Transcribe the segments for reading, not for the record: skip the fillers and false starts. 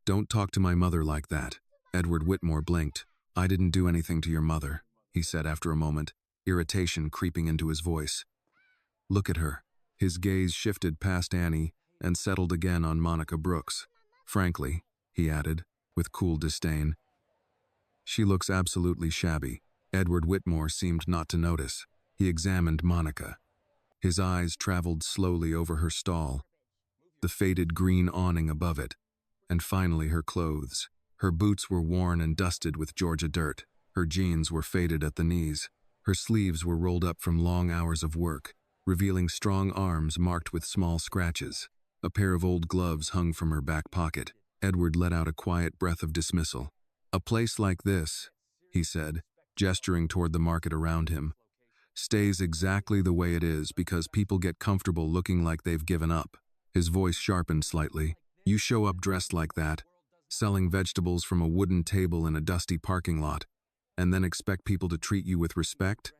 Don't talk to my mother like that. Edward Whitmore blinked. I didn't do anything to your mother, he said after a moment, irritation creeping into his voice. Look at her. His gaze shifted past Annie and settled again on Monica Brooks. Frankly, he added, with cool disdain, she looks absolutely shabby. Edward Whitmore seemed not to notice. He examined Monica. His eyes traveled slowly over her stall, the faded green awning above it, and finally her clothes. Her boots were worn and dusted with Georgia dirt. Her jeans were faded at the knees. Her sleeves were rolled up from long hours of work, revealing strong arms marked with small scratches. A pair of old gloves hung from her back pocket. Edward let out a quiet breath of dismissal. A place like this, he said, gesturing toward the market around him, stays exactly the way it is because people get comfortable looking like they've given up. His voice sharpened slightly. You show up dressed like that, selling vegetables from a wooden table in a dusty parking lot, and then expect people to treat you with respect?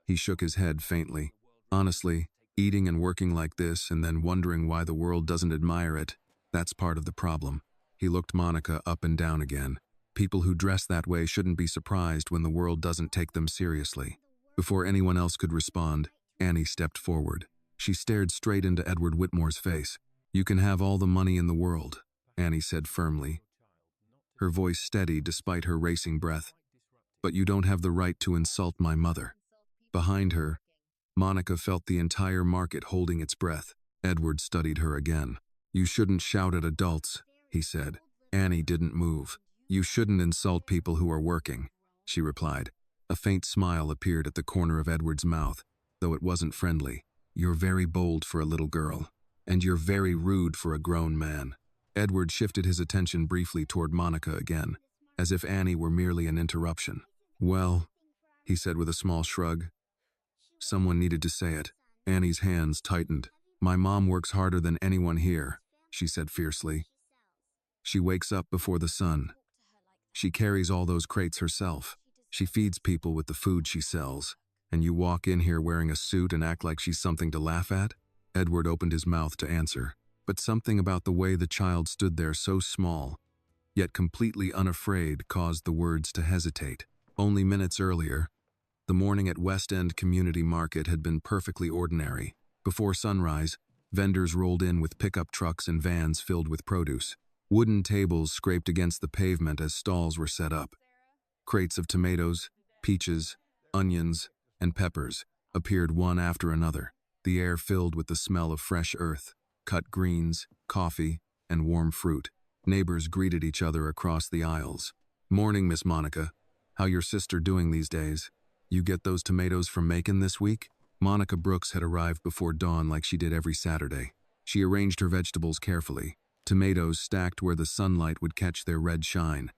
He shook his head faintly. Honestly, eating and working like this and then wondering why the world doesn't admire it, that's part of the problem. He looked Monica up and down again. People who dress that way shouldn't be surprised when the world doesn't take them seriously. Before anyone else could respond, Annie stepped forward. She stared straight into Edward Whitmore's face. You can have all the money in the world, Annie said firmly, her voice steady despite her racing breath. But you don't have the right to insult my mother. Behind her, Monica felt the entire market holding its breath. Edward studied her again. You shouldn't shout at adults, he said. Annie didn't move. You shouldn't insult people who are working, she replied. A faint smile appeared at the corner of Edward's mouth, though it wasn't friendly. You're very bold for a little girl, and you're very rude for a grown man. Edward shifted his attention briefly toward Monica again, as if Annie were merely an interruption. Well, he said with a small shrug. Someone needed to say it. Annie's hands tightened. My mom works harder than anyone here, she said fiercely. She wakes up before the sun. She carries all those crates herself. She feeds people with the food she sells. And you walk in here wearing a suit and act like she's something to laugh at? Edward opened his mouth to answer, but something about the way the child stood there so small, yet completely unafraid, caused the words to hesitate. Only minutes earlier, the morning at West End Community Market had been perfectly ordinary. Before sunrise, vendors rolled in with pickup trucks and vans filled with produce. Wooden tables scraped against the pavement as stalls were set up. Crates of tomatoes, peaches, onions, and peppers appeared one after another, the air filled with the smell of fresh earth, cut greens, coffee, and warm fruit. Neighbors greeted each other across the aisles. Morning, Miss Monica. How your sister doing these days? You get those tomatoes from Macon this week? Monica Brooks had arrived before dawn like she did every Saturday. She arranged her vegetables carefully, tomatoes stacked where the sunlight would catch their red shine.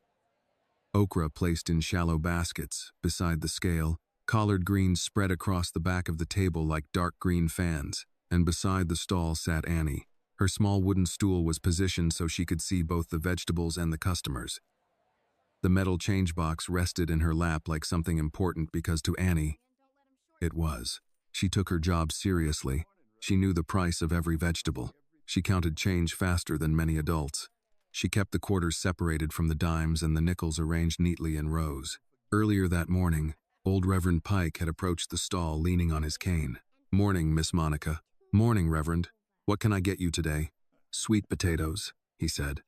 Okra placed in shallow baskets beside the scale, collard greens spread across the back of the table like dark green fans, and beside the stall sat Annie. Her small wooden stool was positioned so she could see both the vegetables and the customers. The metal change box rested in her lap like something important because to Annie, it was. She took her job seriously. She knew the price of every vegetable. She counted change faster than many adults. She kept the quarters separated from the dimes and the nickels arranged neatly in rows. Earlier that morning, old Reverend Pike had approached the stall leaning on his cane. Morning, Miss Monica. Morning, Reverend. What can I get you today? Sweet potatoes, he said.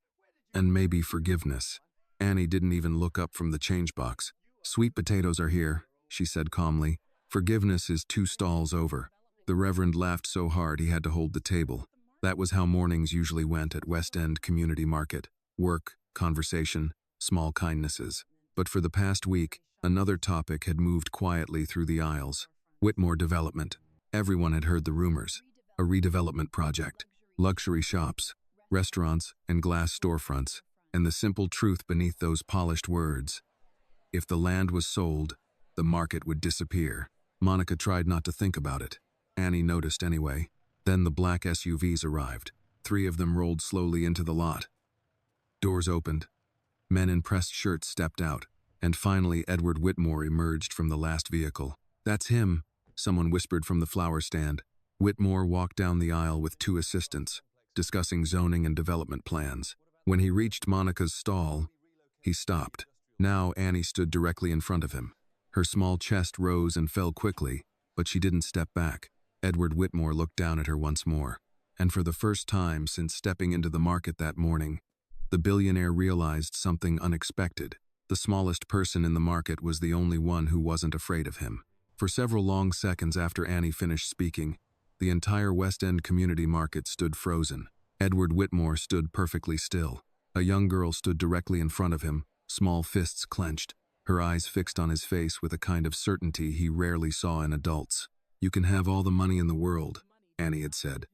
And maybe forgiveness. Annie didn't even look up from the change box. Sweet potatoes are here, she said calmly. Forgiveness is 2 stalls over. The Reverend laughed so hard he had to hold the table. That was how mornings usually went at West End Community Market. Work, conversation, small kindnesses. But for the past week, another topic had moved quietly through the aisles. Whitmore development. Everyone had heard the rumors. A redevelopment project. Luxury shops, restaurants, and glass storefronts. And the simple truth beneath those polished words. If the land was sold, the market would disappear. Monica tried not to think about it. Annie noticed anyway. Then the black SUVs arrived. 3 of them rolled slowly into the lot. Doors opened. Men in pressed shirts stepped out. And finally Edward Whitmore emerged from the last vehicle. That's him, someone whispered from the flower stand. Whitmore walked down the aisle with 2 assistants, discussing zoning and development plans. When he reached Monica's stall, he stopped. Now Annie stood directly in front of him. Her small chest rose and fell quickly, but she didn't step back. Edward Whitmore looked down at her once more, and for the first time since stepping into the market that morning, the billionaire realized something unexpected. The smallest person in the market was the only one who wasn't afraid of him. For several long seconds after Annie finished speaking, the entire West End community market stood frozen. Edward Whitmore stood perfectly still. A young girl stood directly in front of him, small fists clenched, her eyes fixed on his face with a kind of certainty he rarely saw in adults. "You can have all the money in the world," Annie had said,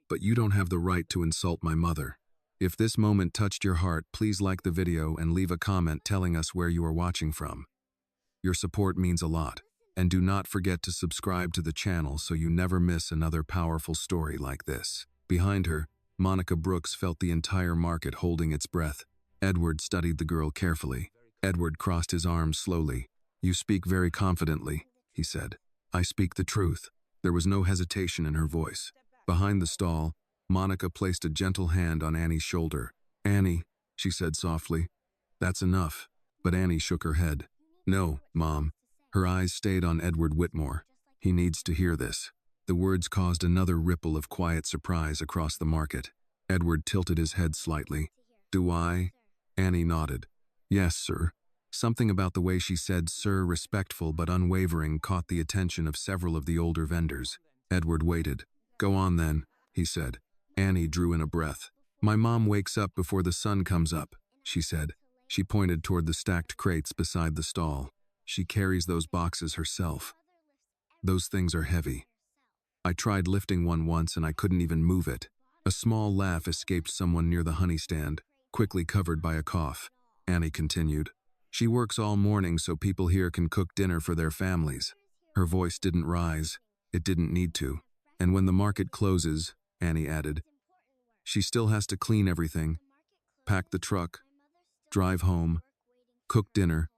"but you don't have the right to insult my mother." If this moment touched your heart, please like the video and leave a comment telling us where you are watching from. Your support means a lot, and do not forget to subscribe to the channel so you never miss another powerful story like this. Behind her, Monica Brooks felt the entire market holding its breath. Edward studied the girl carefully. Edward crossed his arms slowly. "You speak very confidently," he said. "I speak the truth." There was no hesitation in her voice. Behind the stall, Monica placed a gentle hand on Annie's shoulder. "Annie," she said softly, "that's enough." But Annie shook her head. "No, Mom." Her eyes stayed on Edward Whitmore. "He needs to hear this." The words caused another ripple of quiet surprise across the market. Edward tilted his head slightly. "Do I?" Annie nodded. "Yes, sir." Something about the way she said "sir," respectful but unwavering, caught the attention of several of the older vendors. Edward waited. "Go on then," he said. Annie drew in a breath. "My mom wakes up before the sun comes up," she said. She pointed toward the stacked crates beside the stall. "She carries those boxes herself. Those things are heavy. I tried lifting one once and I couldn't even move it." A small laugh escaped someone near the honey stand, quickly covered by a cough. Annie continued. "She works all morning so people here can cook dinner for their families." Her voice didn't rise. It didn't need to. "And when the market closes," Annie added, "she still has to clean everything, pack the truck, drive home, cook dinner,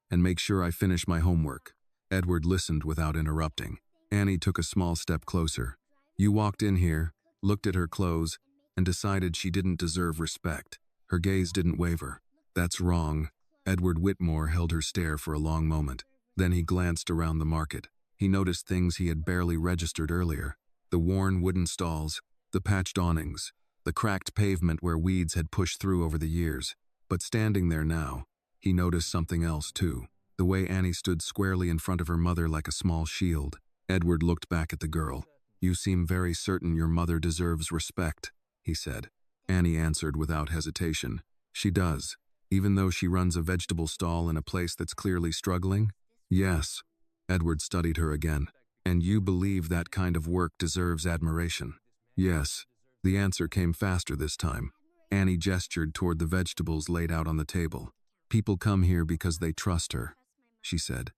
and make sure I finish my homework." Edward listened without interrupting. Annie took a small step closer. "You walked in here, looked at her clothes, and decided she didn't deserve respect." Her gaze didn't waver. "That's wrong." Edward Whitmore held her stare for a long moment. Then he glanced around the market. He noticed things he had barely registered earlier. The worn wooden stalls, the patched awnings, the cracked pavement where weeds had pushed through over the years. But standing there now, he noticed something else too. The way Annie stood squarely in front of her mother like a small shield. Edward looked back at the girl. "You seem very certain your mother deserves respect," he said. Annie answered without hesitation. "She does, even though she runs a vegetable stall in a place that's clearly struggling?" "Yes." Edward studied her again. "And you believe that kind of work deserves admiration?" "Yes." The answer came faster this time. Annie gestured toward the vegetables laid out on the table. "People come here because they trust her," she said.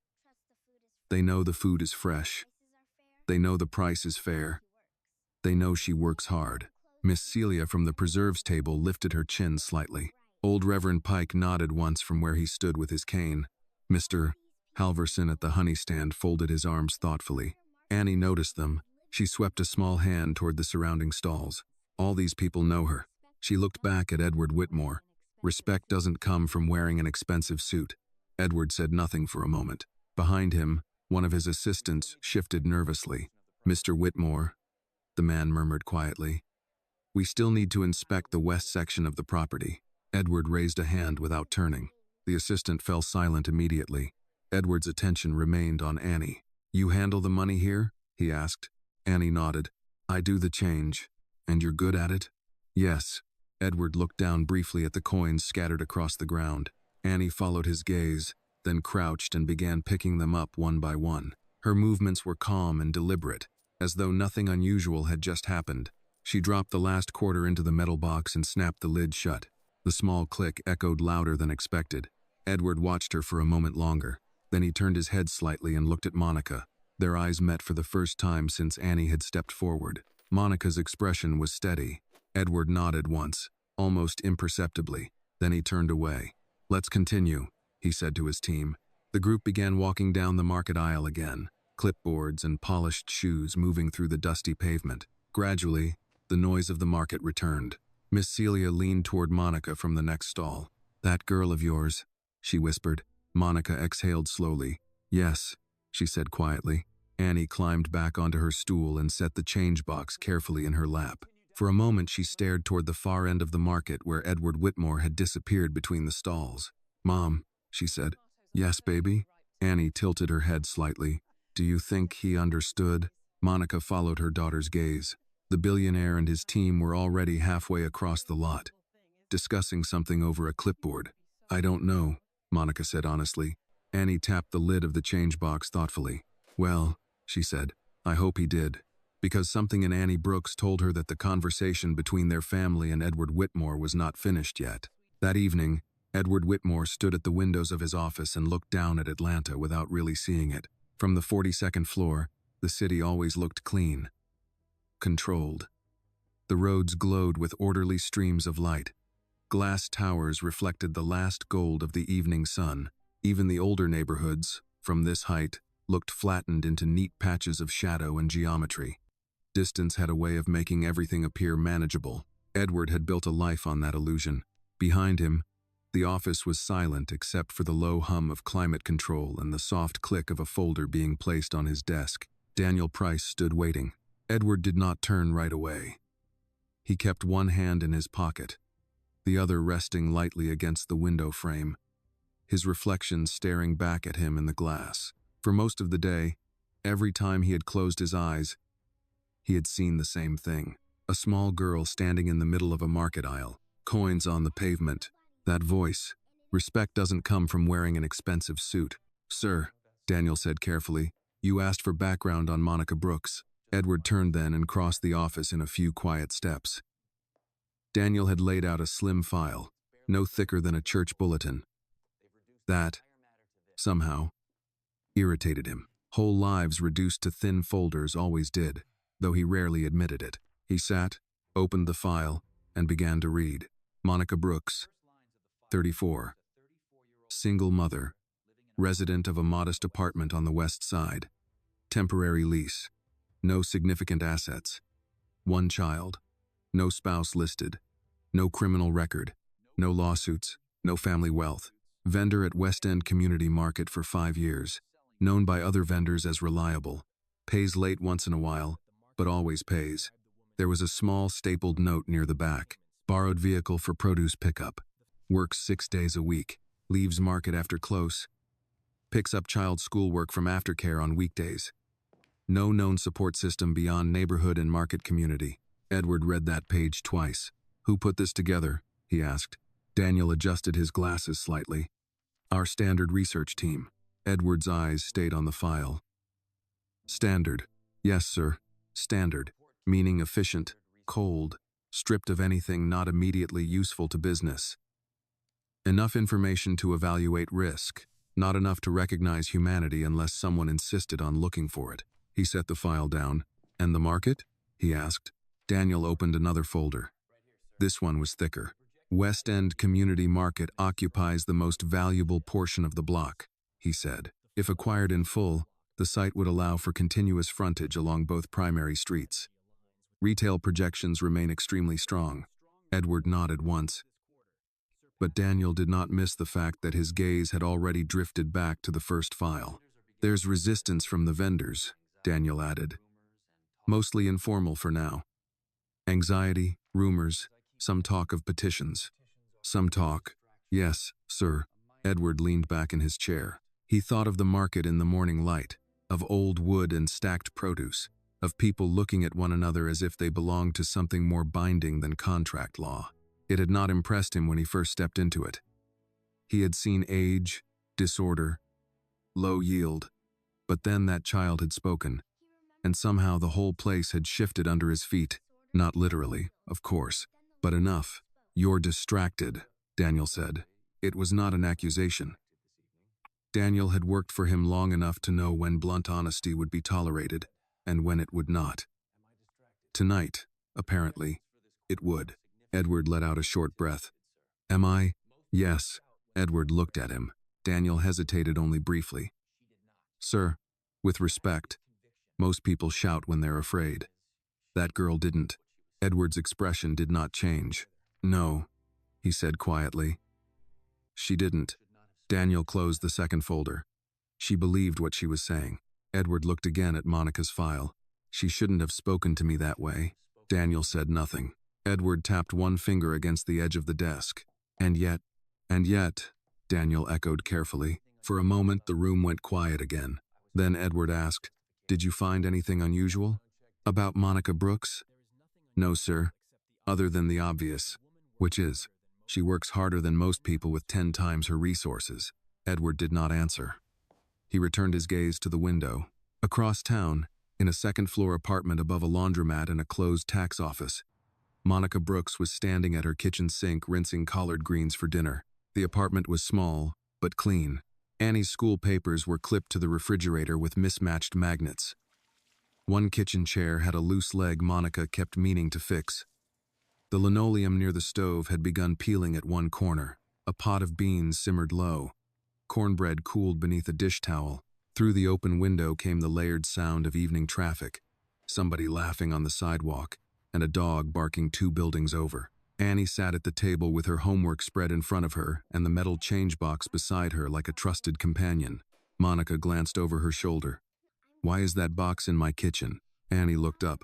"They know the food is fresh. They know the price is fair. They know she works hard." Miss Celia from the preserves table lifted her chin slightly. Old Reverend Pike nodded once from where he stood with his cane. Mr. Halverson at the honey stand folded his arms thoughtfully. Annie noticed them. She swept a small hand toward the surrounding stalls. "All these people know her." She looked back at Edward Whitmore. "Respect doesn't come from wearing an expensive suit." Edward said nothing for a moment. Behind him, one of his assistants shifted nervously. "Mr. Whitmore," the man murmured quietly, "we still need to inspect the west section of the property." Edward raised a hand without turning. The assistant fell silent immediately. Edward's attention remained on Annie. "You handle the money here?" he asked. Annie nodded. "I do the change. And you're good at it?" "Yes." Edward looked down briefly at the coins scattered across the ground. Annie followed his gaze, then crouched and began picking them up one by one. Her movements were calm and deliberate, as though nothing unusual had just happened. She dropped the last quarter into the metal box and snapped the lid shut. The small click echoed louder than expected. Edward watched her for a moment longer. Then he turned his head slightly and looked at Monica. Their eyes met for the first time since Annie had stepped forward. Monica's expression was steady. Edward nodded once, almost imperceptibly. Then he turned away. "Let's continue," he said to his team. The group began walking down the market aisle again, clipboards and polished shoes moving through the dusty pavement. Gradually, the noise of the market returned. Miss Celia leaned toward Monica from the next stall. "That girl of yours," she whispered. Monica exhaled slowly. "Yes," she said quietly. Annie climbed back onto her stool and set the change box carefully in her lap. For a moment she stared toward the far end of the market where Edward Whitmore had disappeared between the stalls. "Mom," she said. "Yes, baby?" Annie tilted her head slightly. "Do you think he understood?" Monica followed her daughter's gaze. The billionaire and his team were already halfway across the lot, discussing something over a clipboard. "I don't know," Monica said honestly. Annie tapped the lid of the change box thoughtfully. "Well," she said, "I hope he did." Because something in Annie Brooks told her that the conversation between their family and Edward Whitmore was not finished yet. That evening, Edward Whitmore stood at the windows of his office and looked down at Atlanta without really seeing it. From the 42nd floor, the city always looked clean, controlled. The roads glowed with orderly streams of light. Glass towers reflected the last gold of the evening sun. Even the older neighborhoods, from this height, looked flattened into neat patches of shadow and geometry. Distance had a way of making everything appear manageable. Edward had built a life on that illusion. Behind him, the office was silent except for the low hum of climate control and the soft click of a folder being placed on his desk. Daniel Price stood waiting. Edward did not turn right away. He kept one hand in his pocket, the other resting lightly against the window frame, his reflection staring back at him in the glass. For most of the day, every time he had closed his eyes, he had seen the same thing. A small girl standing in the middle of a market aisle, coins on the pavement. That voice. Respect doesn't come from wearing an expensive suit. "Sir," Daniel said carefully, "you asked for background on Monica Brooks." Edward turned then and crossed the office in a few quiet steps. Daniel had laid out a slim file, no thicker than a church bulletin. That, somehow, irritated him. Whole lives reduced to thin folders always did, though he rarely admitted it. He sat, opened the file, and began to read. Monica Brooks, 34. Single mother, resident of a modest apartment on the west side. Temporary lease. No significant assets. One child. No spouse listed. No criminal record. No lawsuits. No family wealth. Vendor at West End Community Market for 5 years. Known by other vendors as reliable. Pays late once in a while, but always pays. There was a small stapled note near the back. Borrowed vehicle for produce pickup. Works 6 days a week. Leaves market after close. Picks up child schoolwork from aftercare on weekdays. No known support system beyond neighborhood and market community. Edward read that page twice. "Who put this together?" he asked. Daniel adjusted his glasses slightly. "Our standard research team." Edward's eyes stayed on the file. "Standard. Yes, sir. Standard. Meaning efficient, cold, stripped of anything not immediately useful to business. Enough information to evaluate risk, not enough to recognize humanity unless someone insisted on looking for it." He set the file down. "And the market?" he asked. Daniel opened another folder. This one was thicker. "West End Community Market occupies the most valuable portion of the block," he said. "If acquired in full, the site would allow for continuous frontage along both primary streets. Retail projections remain extremely strong." Edward nodded once. But Daniel did not miss the fact that his gaze had already drifted back to the first file. "There's resistance from the vendors," Daniel added. "Mostly informal for now. Anxiety, rumors, some talk of petitions." "Some talk. Yes, sir." Edward leaned back in his chair. He thought of the market in the morning light, of old wood and stacked produce, of people looking at one another as if they belonged to something more binding than contract law. It had not impressed him when he first stepped into it. He had seen age, disorder, low yield, but then that child had spoken, and somehow the whole place had shifted under his feet. Not literally, of course, but enough. "You're distracted," Daniel said. It was not an accusation. Daniel had worked for him long enough to know when blunt honesty would be tolerated and when it would not. Tonight, apparently, it would. Edward let out a short breath. "Am I?" "Yes." Edward looked at him. Daniel hesitated only briefly. "Sir, with respect, most people shout when they're afraid. That girl didn't." Edward's expression did not change. No, he said quietly. She didn't. Daniel closed the second folder. She believed what she was saying. Edward looked again at Monica's file. She shouldn't have spoken to me that way. Daniel said nothing. Edward tapped one finger against the edge of the desk. And yet, Daniel echoed carefully. For a moment, the room went quiet again. Then Edward asked, "Did you find anything unusual? About Monica Brooks?" "No, sir. Other than the obvious. Which is, she works harder than most people with 10 times her resources." Edward did not answer. He returned his gaze to the window. Across town, in a second-floor apartment above a laundromat and a closed tax office, Monica Brooks was standing at her kitchen sink rinsing collard greens for dinner. The apartment was small, but clean. Annie's school papers were clipped to the refrigerator with mismatched magnets. One kitchen chair had a loose leg Monica kept meaning to fix. The linoleum near the stove had begun peeling at one corner. A pot of beans simmered low. Cornbread cooled beneath a dish towel. Through the open window came the layered sound of evening traffic, somebody laughing on the sidewalk, and a dog barking 2 buildings over. Annie sat at the table with her homework spread in front of her and the metal change box beside her like a trusted companion. Monica glanced over her shoulder. "Why is that box in my kitchen?" Annie looked up.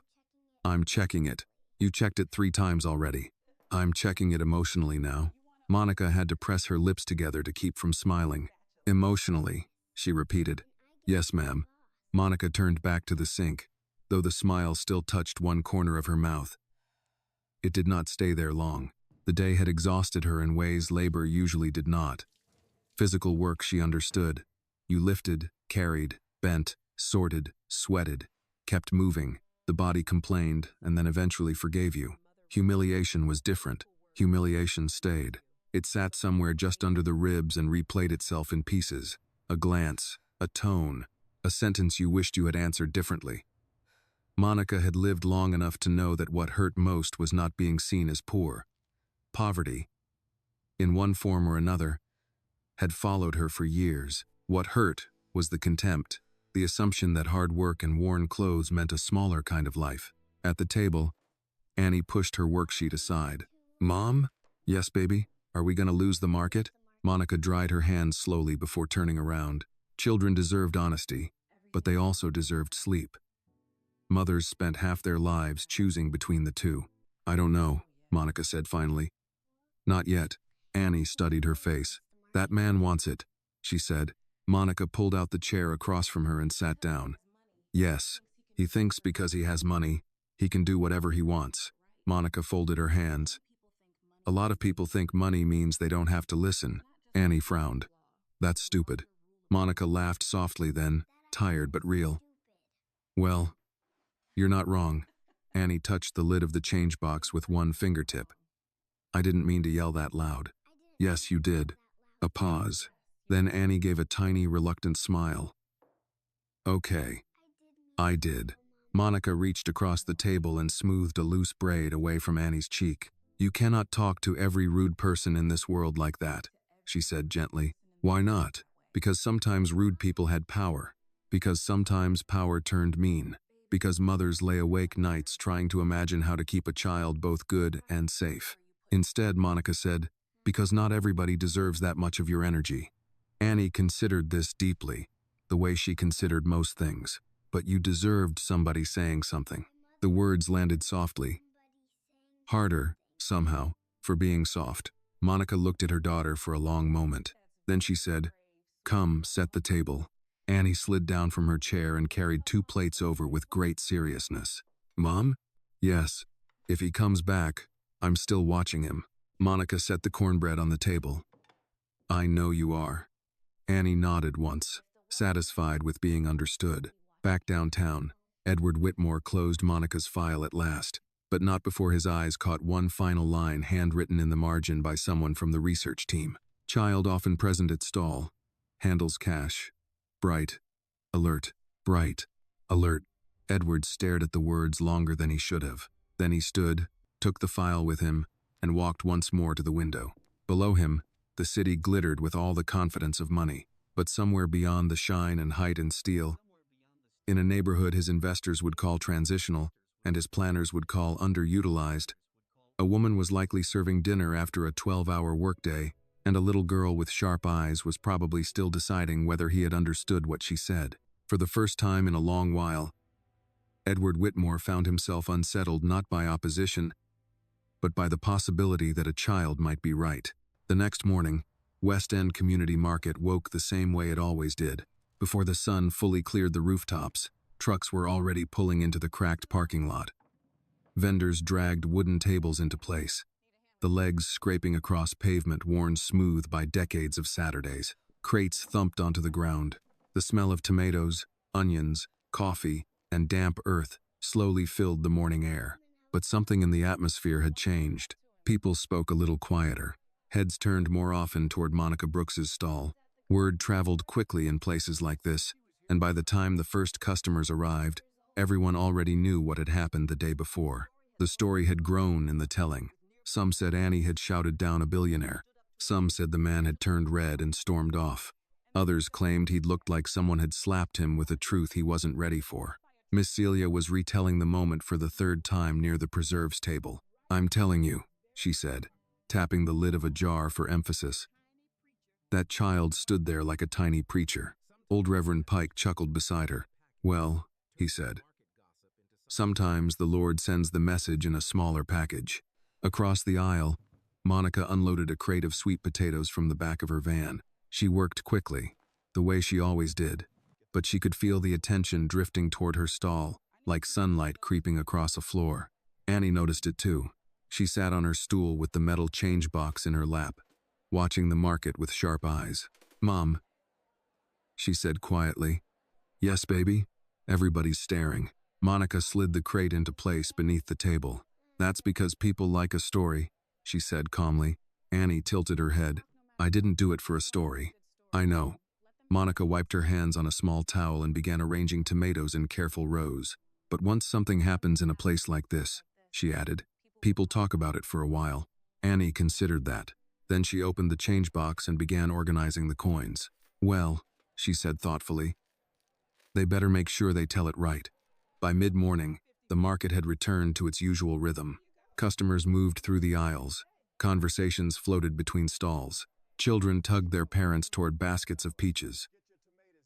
"I'm checking it. You checked it 3 times already." "I'm checking it emotionally now." Monica had to press her lips together to keep from smiling. "Emotionally," she repeated. "Yes, ma'am." Monica turned back to the sink, though the smile still touched one corner of her mouth. It did not stay there long. The day had exhausted her in ways labor usually did not. Physical work she understood. You lifted, carried, bent, sorted, sweated, kept moving. The body complained and then eventually forgave you. Humiliation was different. Humiliation stayed. It sat somewhere just under the ribs and replayed itself in pieces. A glance, a tone, a sentence you wished you had answered differently. Monica had lived long enough to know that what hurt most was not being seen as poor. Poverty, in one form or another, had followed her for years. What hurt was the contempt, the assumption that hard work and worn clothes meant a smaller kind of life. At the table, Annie pushed her worksheet aside. "Mom?" "Yes, baby? Are we going to lose the market?" Monica dried her hands slowly before turning around. Children deserved honesty, but they also deserved sleep. Mothers spent half their lives choosing between the two. "I don't know," Monica said finally. "Not yet." Annie studied her face. "That man wants it," she said. Monica pulled out the chair across from her and sat down. "Yes, he thinks because he has money, he can do whatever he wants." Monica folded her hands. "A lot of people think money means they don't have to listen." Annie frowned. "That's stupid." Monica laughed softly then, tired but real. "Well, you're not wrong." Annie touched the lid of the change box with one fingertip. "I didn't mean to yell that loud." "Yes, you did." A pause. Then Annie gave a tiny, reluctant smile. "Okay. I did." Monica reached across the table and smoothed a loose braid away from Annie's cheek. "You cannot talk to every rude person in this world like that," she said gently. "Why not?" "Because sometimes rude people had power. Because sometimes power turned mean. Because mothers lay awake nights trying to imagine how to keep a child both good and safe." Instead, Monica said, "Because not everybody deserves that much of your energy." Annie considered this deeply, the way she considered most things. "But you deserved somebody saying something." The words landed softly. Harder, somehow, for being soft. Monica looked at her daughter for a long moment. Then she said, "Come, set the table." Annie slid down from her chair and carried 2 plates over with great seriousness. "Mom?" "Yes. If he comes back, I'm still watching him." Monica set the cornbread on the table. "I know you are." Annie nodded once, satisfied with being understood. Back downtown, Edward Whitmore closed Monica's file at last, but not before his eyes caught one final line handwritten in the margin by someone from the research team. "Child often present at stall. Handles cash. Bright. Alert. Bright. Alert." Edward stared at the words longer than he should have. Then he stood, took the file with him, and walked once more to the window. Below him, the city glittered with all the confidence of money, but somewhere beyond the shine and height and steel, in a neighborhood his investors would call transitional and his planners would call underutilized, A woman was likely serving dinner after a 12-hour workday, and a little girl with sharp eyes was probably still deciding whether he had understood what she said. For the first time in a long while, Edward Whitmore found himself unsettled not by opposition, but by the possibility that a child might be right. The next morning, West End Community Market woke the same way it always did. Before the sun fully cleared the rooftops, trucks were already pulling into the cracked parking lot. Vendors dragged wooden tables into place, the legs scraping across pavement worn smooth by decades of Saturdays. Crates thumped onto the ground. The smell of tomatoes, onions, coffee, and damp earth slowly filled the morning air. But something in the atmosphere had changed. People spoke a little quieter. Heads turned more often toward Monica Brooks's stall. Word traveled quickly in places like this, and by the time the first customers arrived, everyone already knew what had happened the day before. The story had grown in the telling. Some said Annie had shouted down a billionaire. Some said the man had turned red and stormed off. Others claimed he'd looked like someone had slapped him with a truth he wasn't ready for. Miss Celia was retelling the moment for the third time near the preserves table. "I'm telling you," she said, tapping the lid of a jar for emphasis. That child stood there like a tiny preacher. Old Reverend Pike chuckled beside her. "Well," he said, "sometimes the Lord sends the message in a smaller package." Across the aisle, Monica unloaded a crate of sweet potatoes from the back of her van. She worked quickly, the way she always did, but she could feel the attention drifting toward her stall, like sunlight creeping across a floor. Annie noticed it too. She sat on her stool with the metal change box in her lap, watching the market with sharp eyes. "Mom," she said quietly. "Yes, baby?" Everybody's staring. Monica slid the crate into place beneath the table. "That's because people like a story," she said calmly. Annie tilted her head. "I didn't do it for a story." "I know." Monica wiped her hands on a small towel and began arranging tomatoes in careful rows. "But once something happens in a place like this," she added, "people talk about it for a while." Annie considered that. Then she opened the change box and began organizing the coins. "Well," she said thoughtfully, "they better make sure they tell it right." By mid-morning, the market had returned to its usual rhythm. Customers moved through the aisles. Conversations floated between stalls. Children tugged their parents toward baskets of peaches.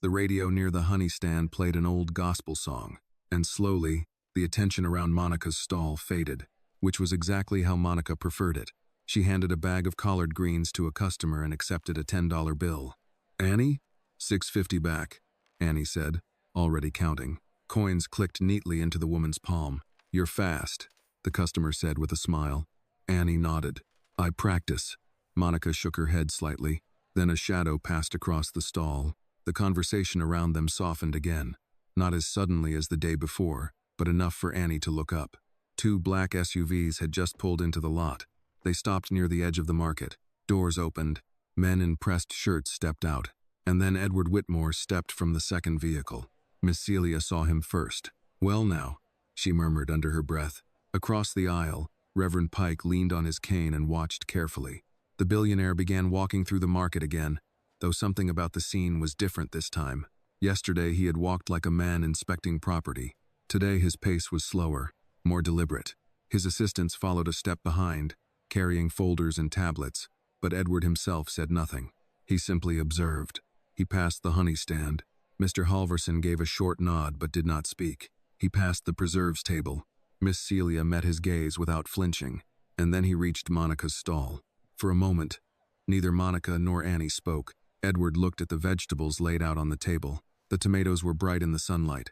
The radio near the honey stand played an old gospel song, and slowly, the attention around Monica's stall faded, which was exactly how Monica preferred it. She handed a bag of collard greens to a customer and accepted a $10 bill. "Annie?" "$6.50 back," Annie said, already counting. Coins clicked neatly into the woman's palm. "You're fast," the customer said with a smile. Annie nodded. "I practice." Monica shook her head slightly. Then a shadow passed across the stall. The conversation around them softened again, not as suddenly as the day before, but enough for Annie to look up. Two black SUVs had just pulled into the lot. They stopped near the edge of the market. Doors opened. Men in pressed shirts stepped out. And then Edward Whitmore stepped from the second vehicle. Miss Celia saw him first. "Well now," she murmured under her breath. Across the aisle, Reverend Pike leaned on his cane and watched carefully. The billionaire began walking through the market again, though something about the scene was different this time. Yesterday he had walked like a man inspecting property. Today his pace was slower, more deliberate. His assistants followed a step behind, carrying folders and tablets, but Edward himself said nothing. He simply observed. He passed the honey stand. Mr. Halverson gave a short nod but did not speak. He passed the preserves table. Miss Celia met his gaze without flinching, and then he reached Monica's stall. For a moment, neither Monica nor Annie spoke. Edward looked at the vegetables laid out on the table. The tomatoes were bright in the sunlight.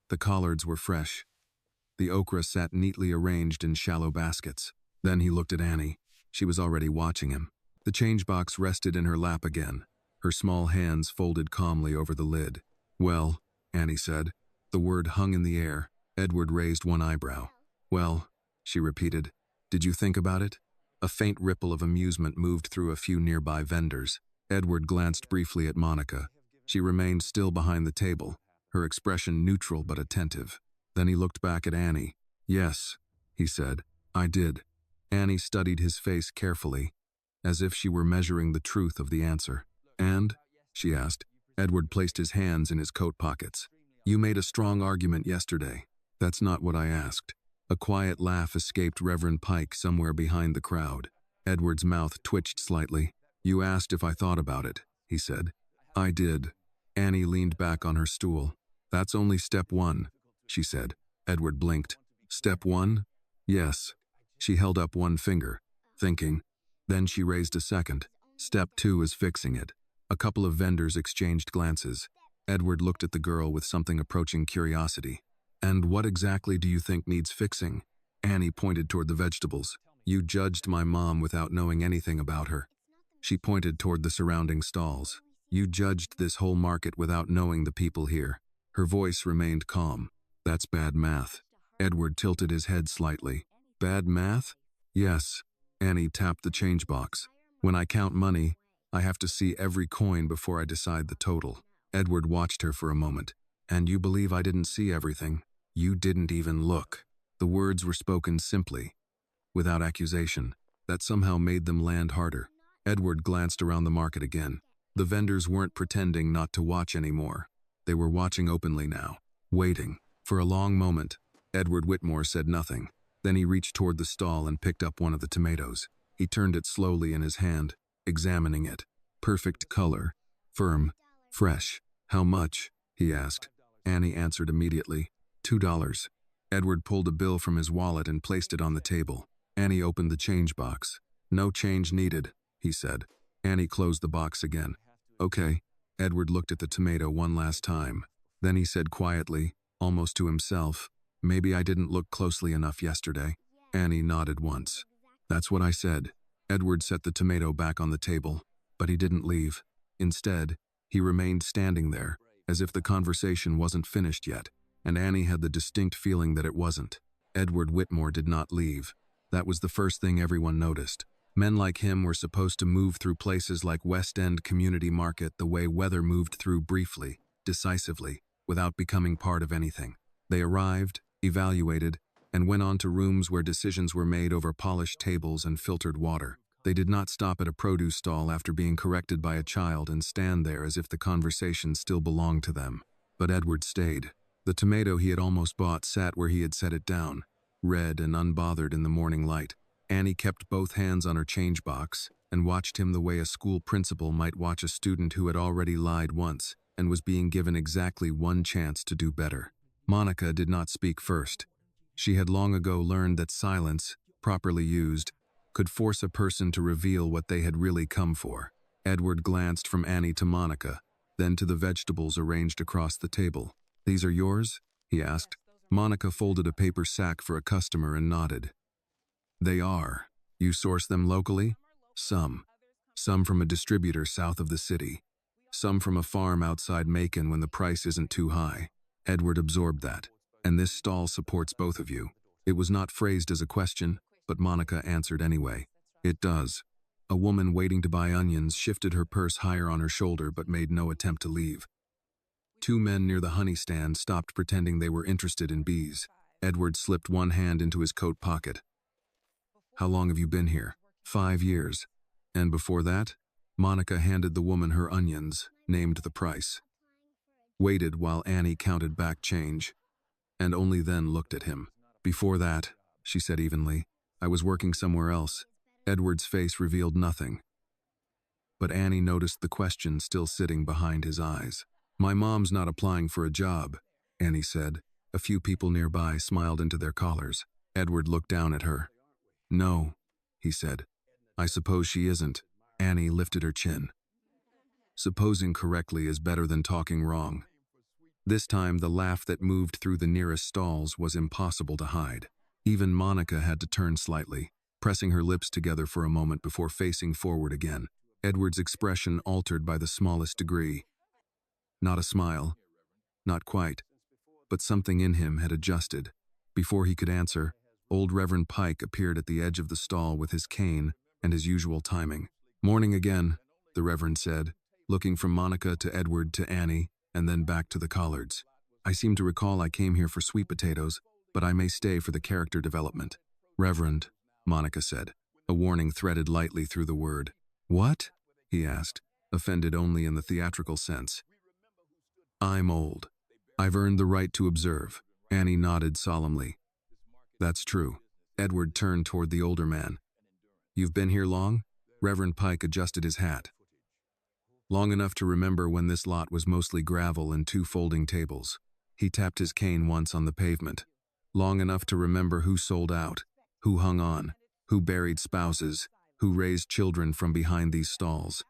The collards were fresh. The okra sat neatly arranged in shallow baskets. Then he looked at Annie. She was already watching him. The change box rested in her lap again, her small hands folded calmly over the lid. "Well," Annie said. The word hung in the air. Edward raised one eyebrow. "Well," she repeated. "Did you think about it?" A faint ripple of amusement moved through a few nearby vendors. Edward glanced briefly at Monica. She remained still behind the table, her expression neutral but attentive. Then he looked back at Annie. "Yes," he said, "I did." Annie studied his face carefully, as if she were measuring the truth of the answer. "And?" she asked. Edward placed his hands in his coat pockets. "You made a strong argument yesterday." "That's not what I asked." A quiet laugh escaped Reverend Pike somewhere behind the crowd. Edward's mouth twitched slightly. "You asked if I thought about it," he said. "I did." Annie leaned back on her stool. "That's only step one," she said. Edward blinked. "Step one?" "Yes." She held up one finger, thinking. Then she raised a second. "Step two is fixing it." A couple of vendors exchanged glances. Edward looked at the girl with something approaching curiosity. "And what exactly do you think needs fixing?" Annie pointed toward the vegetables. "You judged my mom without knowing anything about her." She pointed toward the surrounding stalls. "You judged this whole market without knowing the people here." Her voice remained calm. "That's bad math." Edward tilted his head slightly. "Bad math?" "Yes." Annie tapped the change box. "When I count money, I have to see every coin before I decide the total." Edward watched her for a moment. "And you believe I didn't see everything?" "You didn't even look." The words were spoken simply, without accusation. That somehow made them land harder. Edward glanced around the market again. The vendors weren't pretending not to watch anymore. They were watching openly now, waiting. For a long moment, Edward Whitmore said nothing. Then he reached toward the stall and picked up one of the tomatoes. He turned it slowly in his hand, examining it. Perfect color, firm, fresh. "How much?" he asked. Annie answered immediately. $2. Edward pulled a bill from his wallet and placed it on the table. Annie opened the change box. "No change needed," he said. Annie closed the box again. "Okay." Edward looked at the tomato one last time. Then he said quietly, almost to himself, "Maybe I didn't look closely enough yesterday." Annie nodded once. "That's what I said." Edward set the tomato back on the table, but he didn't leave. Instead, he remained standing there, as if the conversation wasn't finished yet, and Annie had the distinct feeling that it wasn't. Edward Whitmore did not leave. That was the first thing everyone noticed. Men like him were supposed to move through places like West End Community Market the way weather moved through briefly, decisively, without becoming part of anything. They arrived, evaluated, and went on to rooms where decisions were made over polished tables and filtered water. They did not stop at a produce stall after being corrected by a child and stand there as if the conversation still belonged to them. But Edward stayed. The tomato he had almost bought sat where he had set it down, red and unbothered in the morning light. Annie kept both hands on her change box and watched him the way a school principal might watch a student who had already lied once and was being given exactly one chance to do better. Monica did not speak first. She had long ago learned that silence, properly used, could force a person to reveal what they had really come for. Edward glanced from Annie to Monica, then to the vegetables arranged across the table. "These are yours?" he asked. Monica folded a paper sack for a customer and nodded. "They are. You source them locally?" "Some. Some from a distributor south of the city. Some from a farm outside Macon when the price isn't too high." Edward absorbed that. "And this stall supports both of you." It was not phrased as a question, but Monica answered anyway. "It does." A woman waiting to buy onions shifted her purse higher on her shoulder but made no attempt to leave. Two men near the honey stand stopped pretending they were interested in bees. Edward slipped one hand into his coat pocket. "How long have you been here?" 5 years. "And before that?" Monica handed the woman her onions, named the price. Waited while Annie counted back change, and only then looked at him. "Before that," she said evenly, "I was working somewhere else." Edward's face revealed nothing, but Annie noticed the question still sitting behind his eyes. "My mom's not applying for a job," Annie said. A few people nearby smiled into their collars. Edward looked down at her. "No," he said. "I suppose she isn't." Annie lifted her chin. Supposing correctly is better than talking wrong. This time the laugh that moved through the nearest stalls was impossible to hide. Even Monica had to turn slightly, pressing her lips together for a moment before facing forward again. Edward's expression altered by the smallest degree. Not a smile. Not quite. But something in him had adjusted. Before he could answer, old Reverend Pike appeared at the edge of the stall with his cane and his usual timing. "Morning again," the Reverend said, looking from Monica to Edward to Annie, and then back to the Collards. "I seem to recall I came here for sweet potatoes, but I may stay for the character development." "Reverend," Monica said. A warning threaded lightly through the word. "What?" he asked, offended only in the theatrical sense. "I'm old. I've earned the right to observe." Annie nodded solemnly. That's true. Edward turned toward the older man. You've been here long? Reverend Pike adjusted his hat. Long enough to remember when this lot was mostly gravel and 2 folding tables. He tapped his cane once on the pavement. Long enough to remember who sold out, who hung on, who buried spouses, who raised children from behind these stalls.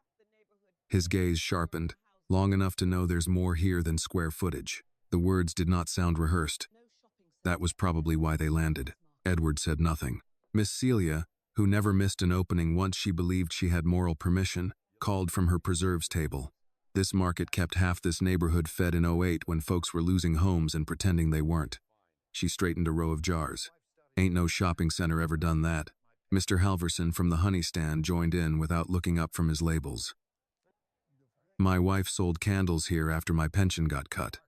His gaze sharpened, long enough to know there's more here than square footage. The words did not sound rehearsed. That was probably why they landed. Edward said nothing. Miss Celia, who never missed an opening once she believed she had moral permission, called from her preserves table. This market kept half this neighborhood fed in '08 when folks were losing homes and pretending they weren't. She straightened a row of jars. Ain't no shopping center ever done that. Mr. Halverson from the honey stand joined in without looking up from his labels. My wife sold candles here after my pension got cut.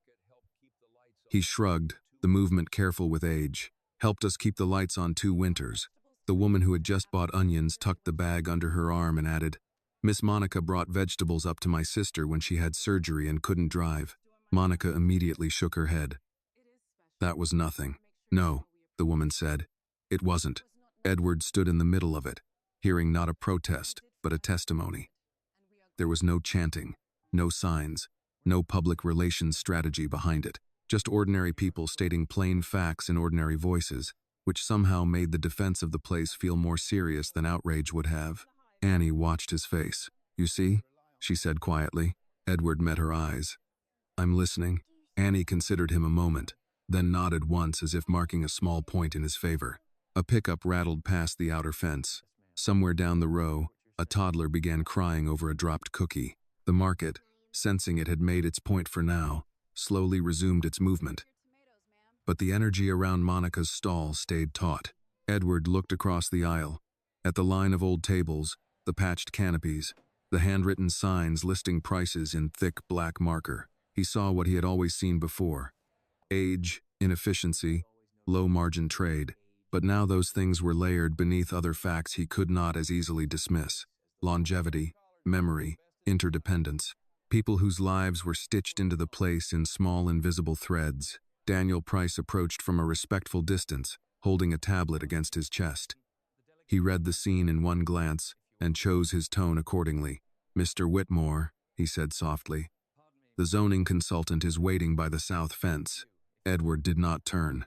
He shrugged, the movement careful with age. Helped us keep the lights on 2 winters. The woman who had just bought onions tucked the bag under her arm and added, Miss Monica brought vegetables up to my sister when she had surgery and couldn't drive. Monica immediately shook her head. That was nothing. No, the woman said. It wasn't. Edward stood in the middle of it, hearing not a protest, but a testimony. There was no chanting, no signs, no public relations strategy behind it. Just ordinary people stating plain facts in ordinary voices, which somehow made the defense of the place feel more serious than outrage would have. Annie watched his face. You see? She said quietly. Edward met her eyes. I'm listening. Annie considered him a moment, then nodded once as if marking a small point in his favor. A pickup rattled past the outer fence. Somewhere down the row, a toddler began crying over a dropped cookie. The market, sensing it had made its point for now, slowly resumed its movement. But the energy around Monica's stall stayed taut. Edward looked across the aisle, at the line of old tables, the patched canopies, the handwritten signs listing prices in thick black marker. He saw what he had always seen before. Age, inefficiency, low-margin trade. But now those things were layered beneath other facts he could not as easily dismiss. Longevity, memory, interdependence. People whose lives were stitched into the place in small invisible threads. Daniel Price approached from a respectful distance, holding a tablet against his chest. He read the scene in one glance and chose his tone accordingly. Mr. Whitmore, he said softly. The zoning consultant is waiting by the south fence. Edward did not turn.